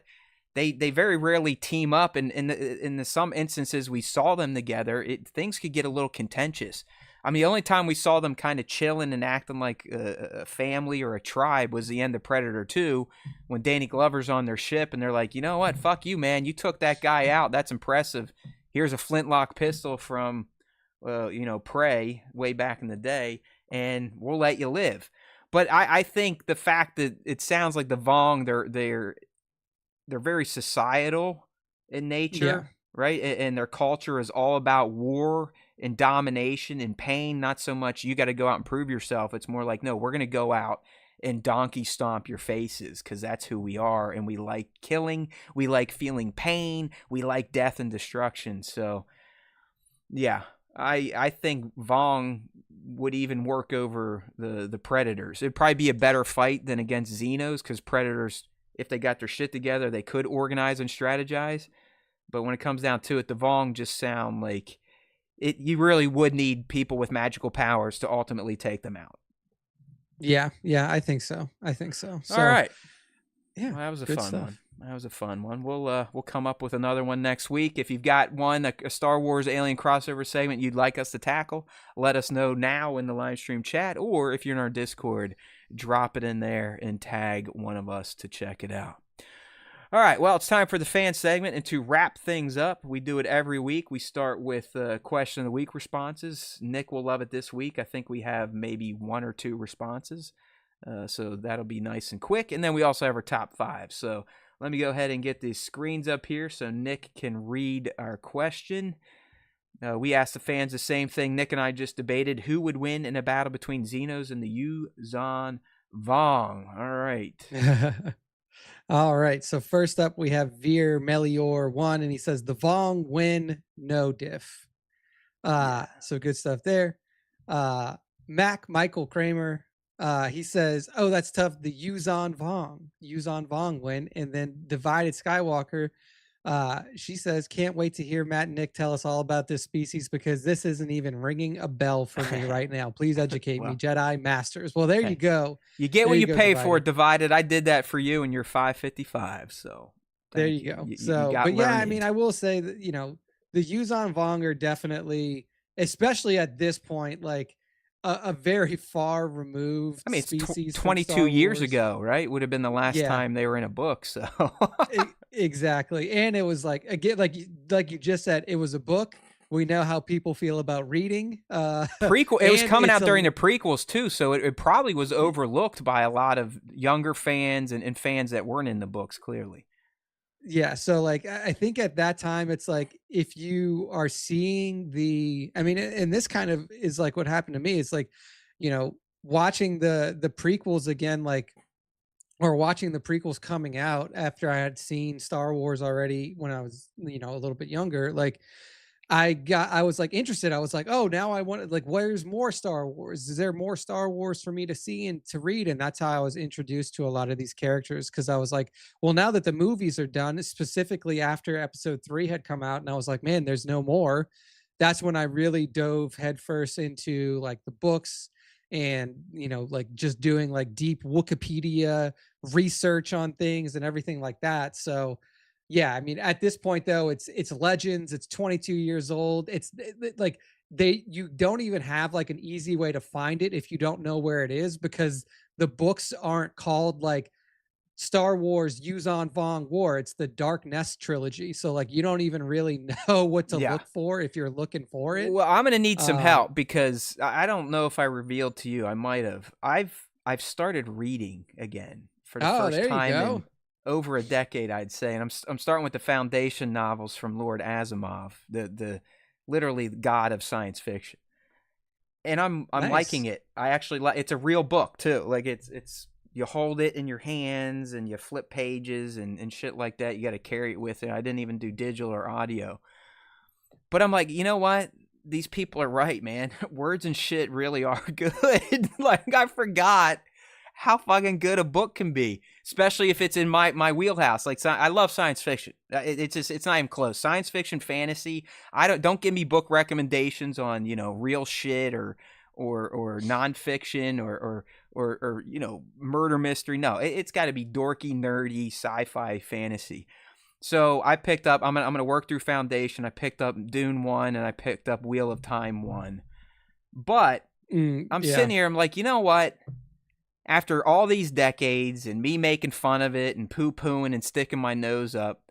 S1: they very rarely team up, and in the some instances we saw them together, things could get a little contentious. I mean, the only time we saw them kind of chilling and acting like a family or a tribe was the end of Predator 2, when Danny Glover's on their ship and they're like, you know what, fuck you, man, you took that guy out, that's impressive. Here's a flintlock pistol from Prey way back in the day, and we'll let you live. But I think the fact that it sounds like the Vong, they're very societal in
S2: Yeah.
S1: nature, right? And their culture is all about war and domination and pain. Not so much you got to go out and prove yourself. It's more like, no, we're going to go out and donkey stomp your faces, because that's who we are, and we like killing, we like feeling pain, we like death and destruction. So yeah, I think Vong would even work over the Predators. It'd probably be a better fight than against Xenos, because Predators, if they got their shit together, they could organize and strategize. But when it comes down to it, the Vong just sound like it. You really would need people with magical powers to ultimately take them out.
S2: Yeah. Yeah. I think so. I think so.
S1: All
S2: So
S1: right.
S2: yeah,
S1: Well, that was a
S2: good
S1: fun
S2: stuff.
S1: one. That was a fun one. We'll come up with another one next week. If you've got one, a Star Wars Alien crossover segment you'd like us to tackle, let us know now in the live stream chat, or if you're in our Discord, drop it in there and tag one of us to check it out. All right, well, it's time for the fan segment, and to wrap things up, we do it every week. We start with question of the week responses. Nick will love it this week. I think we have maybe 1 or 2 responses, so that'll be nice and quick. And then we also have our top 5. So let me go ahead and get these screens up here so Nick can read our question. We asked the fans the same thing Nick and I just debated: who would win in a battle between Xenos and the Yuuzhan Vong? All right.
S2: All right. So first up, we have Veer Melior 1, and he says the Vong win, no diff. So good stuff there. Mac Michael Kramer, he says, oh, that's tough. The Yuuzhan Vong win. And then Divided Skywalker, she says, can't wait to hear Matt and Nick tell us all about this species, because this isn't even ringing a bell for me right now. Please educate me, Jedi Masters. Well, there you go.
S1: You get what you pay for, Divided. I did that for you, and you're 555. So
S2: there you go.
S1: You
S2: So,
S1: got
S2: but yeah,
S1: learned.
S2: I mean, I will say that, the Yuuzhan Vong are definitely especially at this point, like a very far
S1: I
S2: removed
S1: mean, it's
S2: species from
S1: 22
S2: Star
S1: years
S2: Wars.
S1: ago, right? Would have been the last
S2: Yeah,
S1: time they were in a book. So
S2: exactly. And it was like, again, like you just said, it was a book. We know how people feel about reading.
S1: prequel. It was
S2: And
S1: coming
S2: it's
S1: out
S2: a
S1: during the prequels too, so it probably was overlooked by a lot of younger fans and fans that weren't in the books. Clearly,
S2: Yeah, so, like, I think at that time, it's like, if you are seeing I mean, and this kind of is, like, what happened to me. It's like, watching the prequels again, like, or watching the prequels coming out after I had seen Star Wars already when I was, a little bit younger, like, I was, like, interested. I was like, "Oh, now I want, like, where's more Star Wars? Is there more Star Wars for me to see and to read?" And that's how I was introduced to a lot of these characters, because I was like, "Well, now that the movies are done," specifically after Episode 3 had come out, and I was like, "Man, there's no more." That's when I really dove headfirst into, like, the books and, like, just doing, like, deep Wikipedia research on things and everything like that. So, yeah, I mean, at this point though, it's Legends, it's 22 years old. Like, you don't even have like an easy way to find it if you don't know where it is, because the books aren't called like Star Wars Yuuzhan Vong War. It's the Dark Nest trilogy. So like you don't even really know what to
S1: yeah.
S2: look for if you're looking for it.
S1: Well, I'm gonna need some
S2: Um,
S1: help because I don't know if I revealed to you. I might have. I've started reading again for the
S2: oh,
S1: first
S2: there you
S1: time in
S2: go.
S1: over a decade, I'd say, and I'm starting with the foundation novels from Lord Asimov, the literally god of science fiction, and I'm liking
S2: Nice.
S1: it. I actually like. It's a real book too. Like it's you hold it in your hands and you flip pages and shit like that. You got to carry it with you. I didn't even do digital or audio. But I'm like, you know what? These people are right, man. Words and shit really are good. Like I forgot how fucking good a book can be, especially if it's in my wheelhouse. Like I love science fiction. It's just it's not even close. Science fiction, fantasy. I don't give me book recommendations on real shit or nonfiction or murder mystery. No, it's got to be dorky, nerdy, sci-fi, fantasy. So I picked up. I'm gonna work through Foundation. I picked up Dune 1 and I picked up Wheel of Time 1. But I'm
S2: Yeah.
S1: sitting here. I'm like, you know what? After all these decades and me making fun of it and poo pooing and sticking my nose up,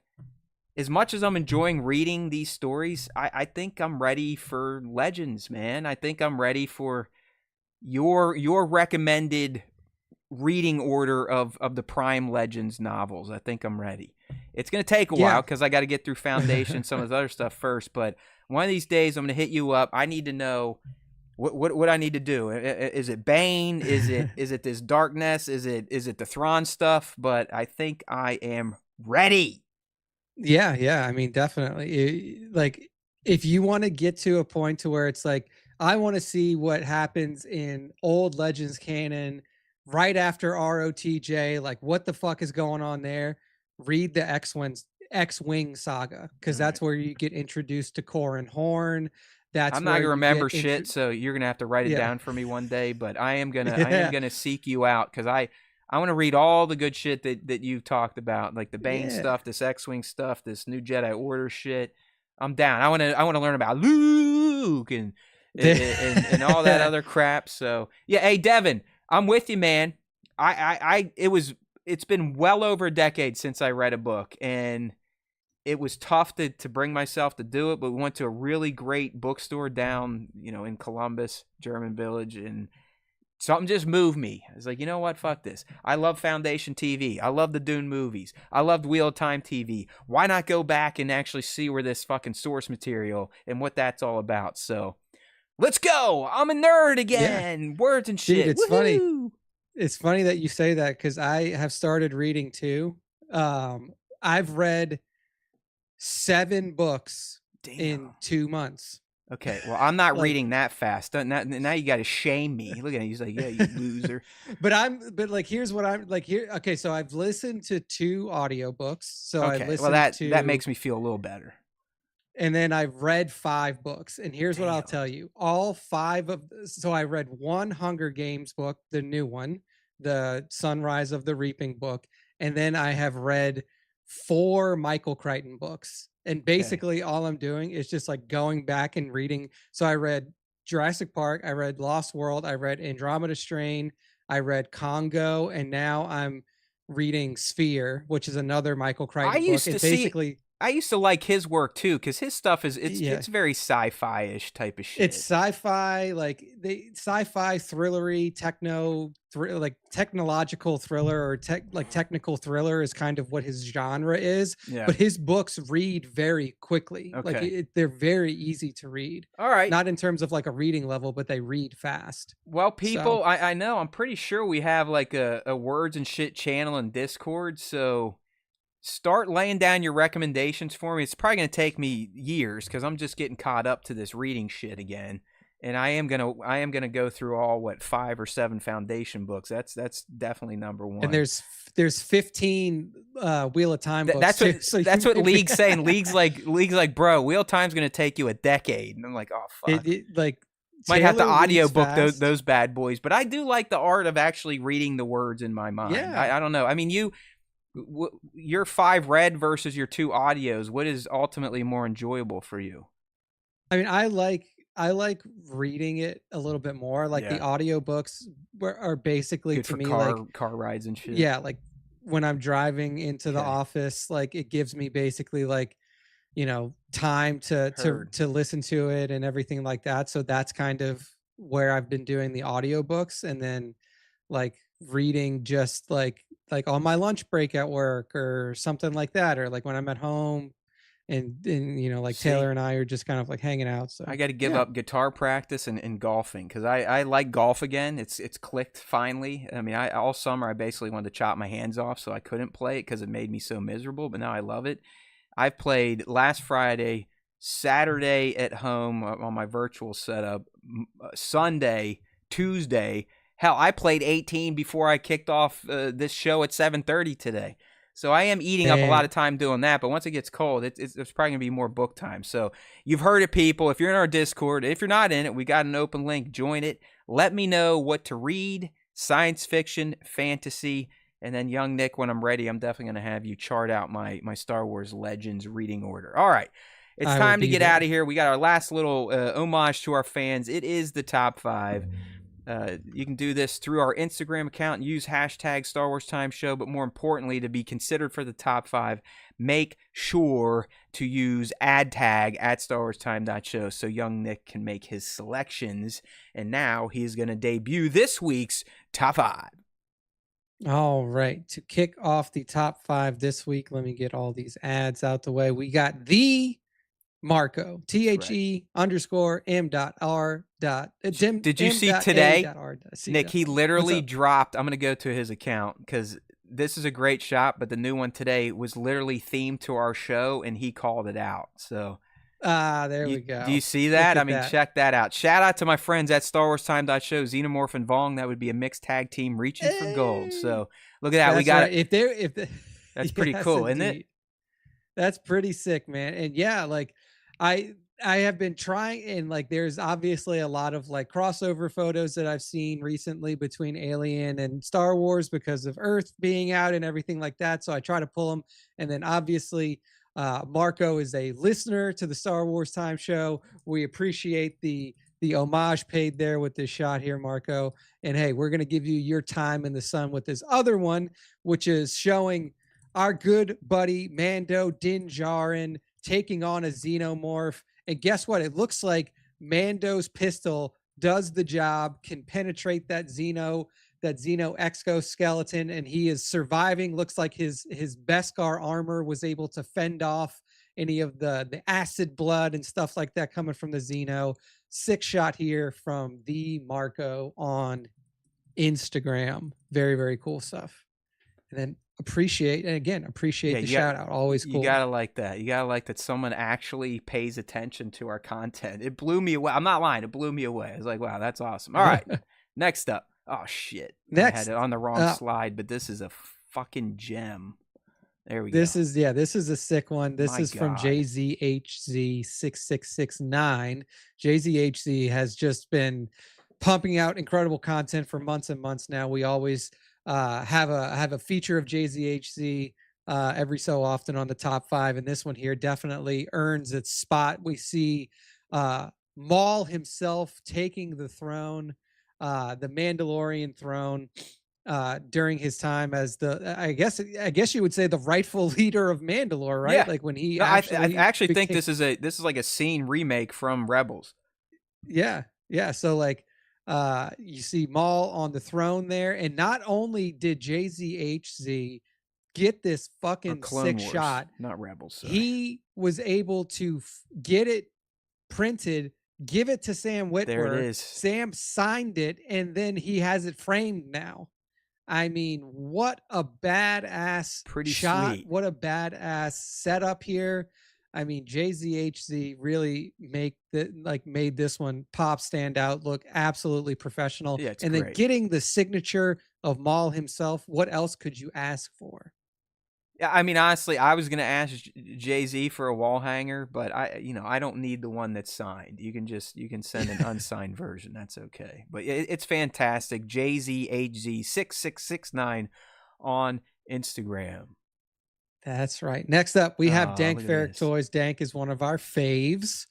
S1: as much as I'm enjoying reading these stories, I think I'm ready for Legends, man. I think I'm ready for your recommended reading order of the Prime Legends novels. I think I'm ready. It's going to take a while
S2: Yeah.
S1: because I got to get through Foundation, some of this other stuff first. But one of these days, I'm going to hit you up. I need to know what I need to do. Is it Bane? Is it this Darkness? Is it the Thrawn stuff? But I think I am ready.
S2: Yeah, yeah. I mean, definitely. Like, if you want to get to a point to where it's like, I want to see what happens in old Legends canon right after ROTJ, like what the fuck is going on there? Read the X-Wing saga, because
S1: All right.
S2: that's where you get introduced to Corran Horn. That's
S1: I'm not
S2: where
S1: gonna
S2: you get
S1: remember shit, so you're gonna have to write it
S2: yeah.
S1: down for me one day. But I am
S2: Yeah.
S1: gonna seek you out because I want to read all the good shit that you've talked about, like the Bane
S2: Yeah.
S1: stuff, this X-wing stuff, this new Jedi Order shit. I'm down. I want to learn about Luke and all that other crap. So yeah, hey Devin, I'm with you, man. It's been well over a decade since I read a book, and it was tough to bring myself to do it, but we went to a really great bookstore down, in Columbus, German Village, and something just moved me. I was like, you know what? Fuck this. I love Foundation TV. I love the Dune movies. I loved Wheel of Time TV. Why not go back and actually see where this fucking source material and what that's all about? So let's go. I'm a nerd
S2: Yeah.
S1: again. Words and
S2: Dude,
S1: shit.
S2: it's funny.
S1: Woohoo.
S2: It's funny that you say that, because I have started reading too. I've read 7 books
S1: Damn.
S2: in 2 months.
S1: Okay, well, I'm not
S2: Like,
S1: reading that fast. Now you got to shame me. Look at him. He's like, yeah, you loser.
S2: but like, here's what I'm like here. Okay, so I've listened to 2 audiobooks. So I
S1: Okay, well,
S2: listened
S1: that
S2: to,
S1: makes me feel a little better.
S2: and then I've read 5 books. And here's what I'll
S1: Damn.
S2: tell you. All 5 of, so I read 1 Hunger Games book, the new one, the Sunrise of the Reaping book, and then I have read 4 Michael Crichton books. And
S1: Okay.
S2: basically all I'm doing is just like going back and reading. So I read Jurassic Park, I read Lost World, I read Andromeda Strain, I read Congo, and now I'm reading Sphere, which is another Michael
S1: I
S2: Crichton book.
S1: used to
S2: And
S1: see
S2: basically,
S1: I used to like his work too, because his stuff is
S2: yeah,
S1: it's very sci-fi-ish type of
S2: it's
S1: shit.
S2: sci-fi, like the sci-fi thrillery, like technological thriller or technical thriller is kind of what his genre is.
S1: Yeah.
S2: But his books read very quickly. Like
S1: Okay.
S2: they're very easy to read.
S1: All right.
S2: Not in terms of like a reading level, but they read fast.
S1: Well,
S2: So
S1: people, I know, I'm pretty sure we have like a words and shit channel in Discord, so start laying down your recommendations for me. It's probably going to take me years because I'm just getting caught up to this reading shit again. And I am gonna go through all 5 or 7 foundation books. That's definitely number one.
S2: and there's 15 Wheel of Time books
S1: That's
S2: too.
S1: what
S2: So
S1: that's
S2: you
S1: what
S2: maybe
S1: League's saying. League's like, bro, Wheel Time's gonna take you a decade. And I'm like, oh fuck.
S2: like
S1: Might have to
S2: Taylor
S1: audio
S2: reads
S1: book
S2: fast.
S1: those bad boys, but I do like the art of actually reading the words in my mind.
S2: Yeah.
S1: I don't know. I mean, your 5 read versus your 2 audios. What is ultimately more enjoyable for you?
S2: I mean, I like reading it a little bit more. Like the
S1: Yeah,
S2: audiobooks are basically
S1: good
S2: to
S1: for
S2: me like,
S1: car rides and shit.
S2: yeah, like when I'm driving into the
S1: Okay,
S2: office, like it gives me basically like, time to
S1: heard.
S2: listen to it and everything like that. So that's kind of where I've been doing the audiobooks, and then like reading just like on my lunch break at work or something like that, or like when I'm at home and like
S1: See,
S2: Taylor and I are just kind of like hanging out.
S1: I
S2: So
S1: got to give
S2: yeah.
S1: up guitar practice and golfing because I like golf again. It's clicked finally. I mean, all summer I basically wanted to chop my hands off, so I couldn't play it because it made me so miserable. But now I love it. I've played last Friday, Saturday at home on my virtual setup, Sunday, Tuesday. Hell, I played 18 before I kicked off this show at 7:30 today. So I am eating up a lot
S2: Dang.
S1: of time doing that. But once it gets cold, it's probably gonna be more book time. So you've heard it, people. If you're in our Discord, if you're not in it, we got an open link. Join it. Let me know what to read: science fiction, fantasy. And then, young Nick, when I'm ready, I'm definitely going to have you chart out my Star Wars Legends reading order. All right. It's
S2: I will
S1: time to
S2: be
S1: get out
S2: there.
S1: of here. We got our last little homage to our fans. It is the top 5. You can do this through our Instagram account and use hashtag Star Wars Time Show. But more importantly, to be considered for the top 5, make sure to use ad tag at StarWarsTime.show so young Nick can make his selections. And now he's going to debut this week's top 5.
S2: All right. To kick off the top 5 this week, let me get all these ads out the way. We got the Marco, THE_M.R.
S1: Did you see today, Nick? He literally dropped. I'm gonna go to his account because this is a great shot, but the new one today was literally themed to our show, and he called it out. So
S2: there we go.
S1: Do you see
S2: Look
S1: that?
S2: at
S1: I mean,
S2: that.
S1: check that out. Shout out to my friends at StarWarsTime.show, Xenomorph and Vong. That would be a mixed tag team reaching for gold.
S2: Hey!
S1: So look at that. We
S2: That's
S1: got
S2: right.
S1: it.
S2: If they,
S1: That's pretty
S2: yes,
S1: cool, isn't it?
S2: indeed. That's pretty sick, man. And yeah, like I have been trying, and like there's obviously a lot of like crossover photos that I've seen recently between Alien and Star Wars because of Earth being out and everything like that. So I try to pull them. And then obviously Marco is a listener to the Star Wars Time Show. We appreciate the homage paid there with this shot here, Marco. And hey, we're gonna give you your time in the sun with this other one, which is showing our good buddy Mando Din Djarin taking on a Xenomorph. And guess what? It looks like Mando's pistol does the job, can penetrate that Xeno exoskeleton, and he is surviving. Looks like his Beskar armor was able to fend off any of the acid blood and stuff like that coming from the Xeno. Sick shot here from the Marco on Instagram. Very, very cool stuff. And then appreciate the shout out. Always cool.
S1: You gotta like that. You gotta like that someone actually pays attention to our content. It blew me away. I'm not lying. It blew me away. I was like, wow, that's awesome. All right. Next up. Oh shit.
S2: Next,
S1: I had it on the wrong slide, but this is a fucking gem. There we go.
S2: This is a sick one. This is from
S1: God.
S2: JZHZ6669. JZHZ has just been pumping out incredible content for months and months now. We always have a feature of JZHZ every so often on the top 5, and this one here definitely earns its spot. We see Maul himself taking the throne, the Mandalorian throne, during his time as the I guess you would say the rightful leader of Mandalore, right?
S1: Yeah.
S2: Like when he
S1: No, I
S2: actually
S1: actually think
S2: became,
S1: this is like a scene remake from Rebels.
S2: yeah, yeah. So like you see Maul on the throne there, and not only did JZHZ get this
S1: Or
S2: fucking
S1: Clone
S2: sick
S1: Wars,
S2: shot,
S1: not Rebels, sorry.
S2: he was able to get it printed, give it to Sam
S1: There it
S2: Witwer.
S1: is.
S2: Sam signed it, and then he has it framed now. I mean, what a badass
S1: Pretty
S2: shot.
S1: sweet.
S2: What a badass setup here. I mean, JZHZ really made this one pop, stand out, look absolutely professional.
S1: Yeah, it's
S2: And then
S1: great.
S2: getting the signature of Maul himself, what else could you ask for?
S1: Yeah, I mean, honestly, I was gonna ask Jay-Z for a wall hanger, but I don't need the one that's signed. You can send an unsigned version. That's okay. But it's fantastic. JZHZ6669 on Instagram.
S2: That's right. Next up, we have Dank
S1: Look at
S2: Ferric
S1: this.
S2: Toys. Dank is one of our faves.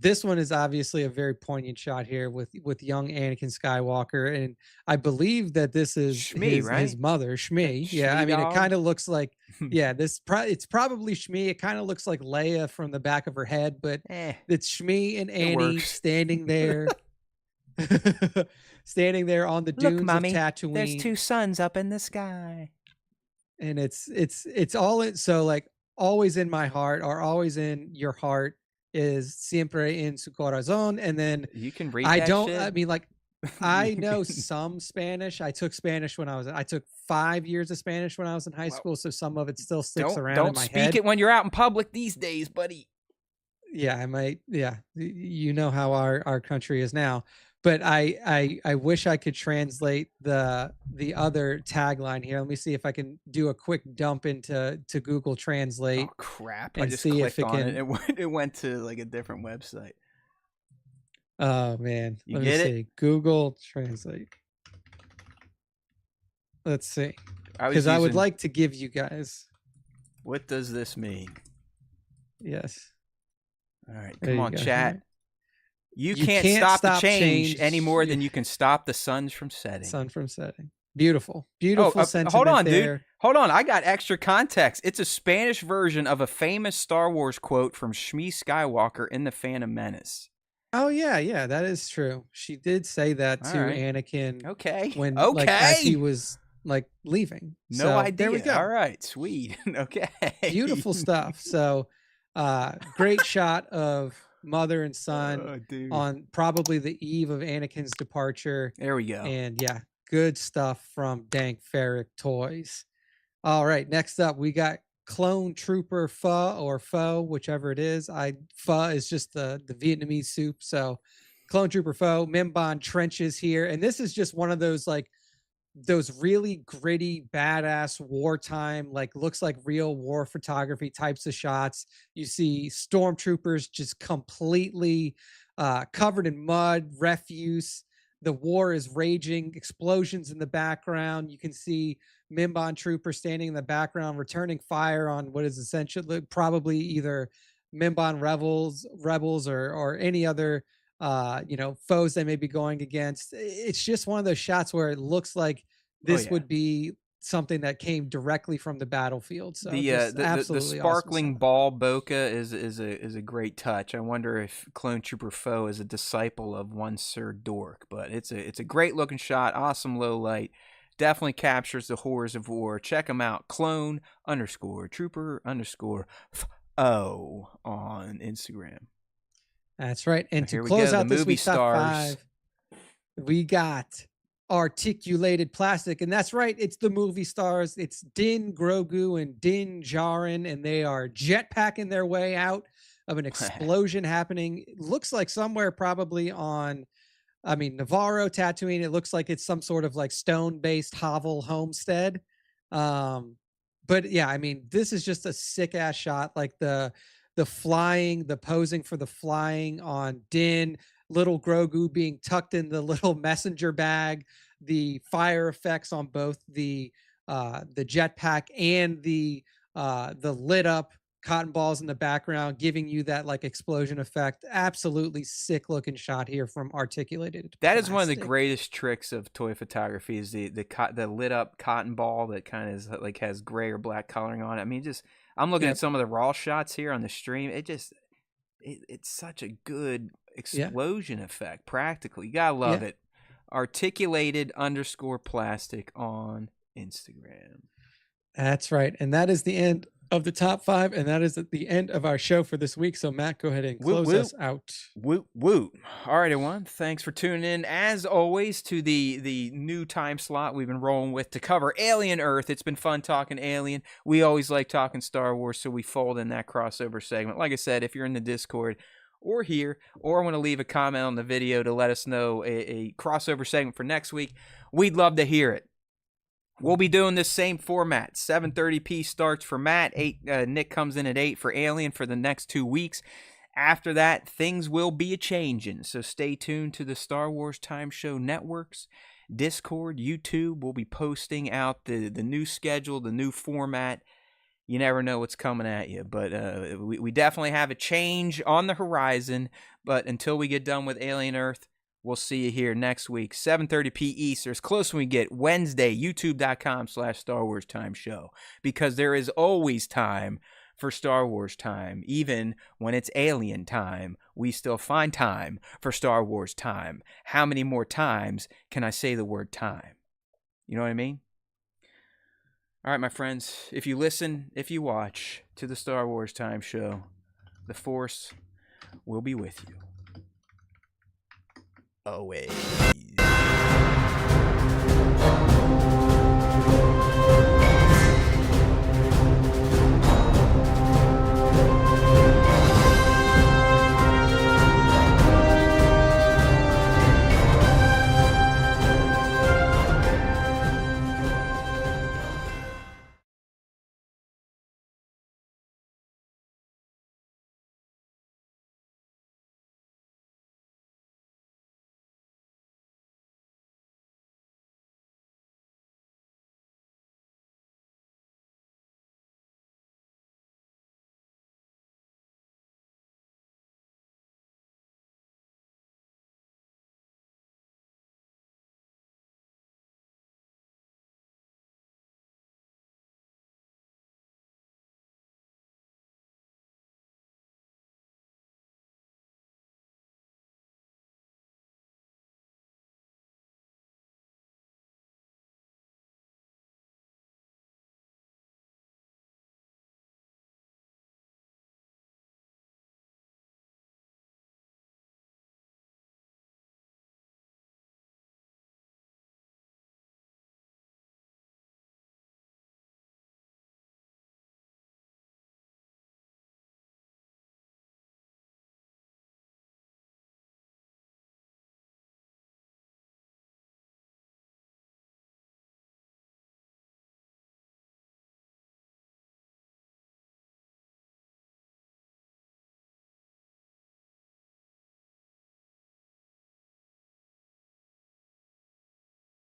S2: This one is obviously a very poignant shot here with young Anakin Skywalker, and I believe that this is
S1: Shmi, right?
S2: his mother, Shmi. Yeah,
S1: Shmi
S2: I mean, it
S1: dog.
S2: kind of looks like, yeah, it's probably Shmi. It kind of looks like Leia from the back of her head, but it's Shmi and Annie
S1: works.
S2: standing there, standing there on the dunes
S1: Look, Mommy,
S2: of Tatooine.
S1: there's 2 suns up in the sky.
S2: And it's all in, so like always in my heart, or always in your heart, is siempre en su corazón. And then
S1: You can read
S2: I
S1: that
S2: don't
S1: shit?
S2: I mean, like, I know some Spanish. I took Spanish when I took 5 years of Spanish when I was in high school, so some of it still sticks around in my head.
S1: Don't speak it when you're out in public these days, buddy.
S2: Yeah, I might. Yeah, you know how our country is now. But I wish I could translate the other tagline here. Let me see if I can do a quick dump into Google Translate.
S1: Oh crap!
S2: And
S1: I just
S2: see if
S1: clicked on
S2: it
S1: it. It went to like a different website.
S2: Oh man,
S1: You
S2: let
S1: get
S2: me
S1: it?
S2: see. Google Translate. Let's see,
S1: Because
S2: I would like to give you guys.
S1: What does this mean?
S2: Yes.
S1: All right,
S2: There
S1: come
S2: you
S1: on,
S2: go.
S1: chat. You can't stop the change any more
S2: Yeah.
S1: than you can stop the suns from setting.
S2: Sun from setting. Beautiful, beautiful sentiment.
S1: Hold on,
S2: there.
S1: dude. Hold on. I got extra context. It's a Spanish version of a famous Star Wars quote from Shmi Skywalker in The Phantom Menace.
S2: Oh yeah, that is true. She did say that
S1: All
S2: to
S1: right.
S2: Anakin.
S1: Okay.
S2: When
S1: Okay.
S2: like as he was like leaving.
S1: No
S2: So,
S1: idea.
S2: There we go.
S1: All right. Sweet. Okay.
S2: Beautiful stuff. So great shot of mother and son on probably the eve of Anakin's departure.
S1: There we go.
S2: And yeah, good stuff from Dank Ferric Toys. All right, next up we got Clone Trooper Pho, or Pho, whichever it is. Pho is just the Vietnamese soup. So Clone Trooper Pho, Mimban trenches here. And this is just one of those like those really gritty, badass wartime, like looks like real war photography types of shots. You see stormtroopers just completely covered in mud, refuse. The war is raging, explosions in the background. You can see Mimban trooper standing in the background, returning fire on what is essentially probably either Mimban rebels or any other foes they may be going against. It's just one of those shots where it looks like this would be something that came directly from the battlefield. So
S1: the sparkling ball bokeh is a great touch. I wonder if Clone Trooper Pho is a disciple of one Sir Dork, but it's a great looking shot. Awesome low light. Definitely captures the horrors of war. Check them out. Clone_Trooper_Pho on Instagram.
S2: That's right. And to close out this week's top 5, we got articulated plastic, and that's right, it's the movie stars. It's Din Grogu and Din Djarin, and they are jetpacking their way out of an explosion happening. It looks like somewhere probably on Navarro, Tatooine. It looks like it's some sort of like stone-based hovel homestead. But yeah, I mean, this is just a sick ass shot. Like the flying, the posing for the flying on Din, little Grogu being tucked in the little messenger bag, the fire effects on both the jetpack and the lit up cotton balls in the background, giving you that like explosion effect. Absolutely sick looking shot here from articulated
S1: That is one of the
S2: plastic.
S1: greatest tricks of toy photography is the lit up cotton ball that kind of is like has gray or black coloring on it. I mean, just I'm looking
S2: Yep.
S1: at some of the raw shots here on the stream. It's such a good explosion effect. Practical, you gotta love it. Articulated _ plastic on Instagram.
S2: That's right, and that is the end of the top 5, and that is at the end of our show for this week. So Matt, go ahead and close us out.
S1: Woot woot. All right, everyone. Thanks for tuning in, as always, to the new time slot we've been rolling with to cover Alien Earth. It's been fun talking Alien. We always like talking Star Wars, so we fold in that crossover segment. Like I said, if you're in the Discord or here, or want to leave a comment on the video to let us know a crossover segment for next week, we'd love to hear it. We'll be doing this same format. 7:30p starts for Matt. Nick comes in at 8 for Alien for the next 2 weeks. After that, things will be a-changing. So stay tuned to the Star Wars Time Show networks, Discord, YouTube. We'll be posting out the new schedule, the new format. You never know what's coming at you. But we definitely have a change on the horizon. But until we get done with Alien Earth, we'll see you here next week, 7:30p East, or as close as we get, Wednesday, youtube.com/Star Wars Time Show. Because there is always time for Star Wars time. Even when it's Alien time, we still find time for Star Wars time. How many more times can I say the word time? You know what I mean? All right, my friends, if you listen, if you watch to the Star Wars Time Show, the Force will be with you. Always.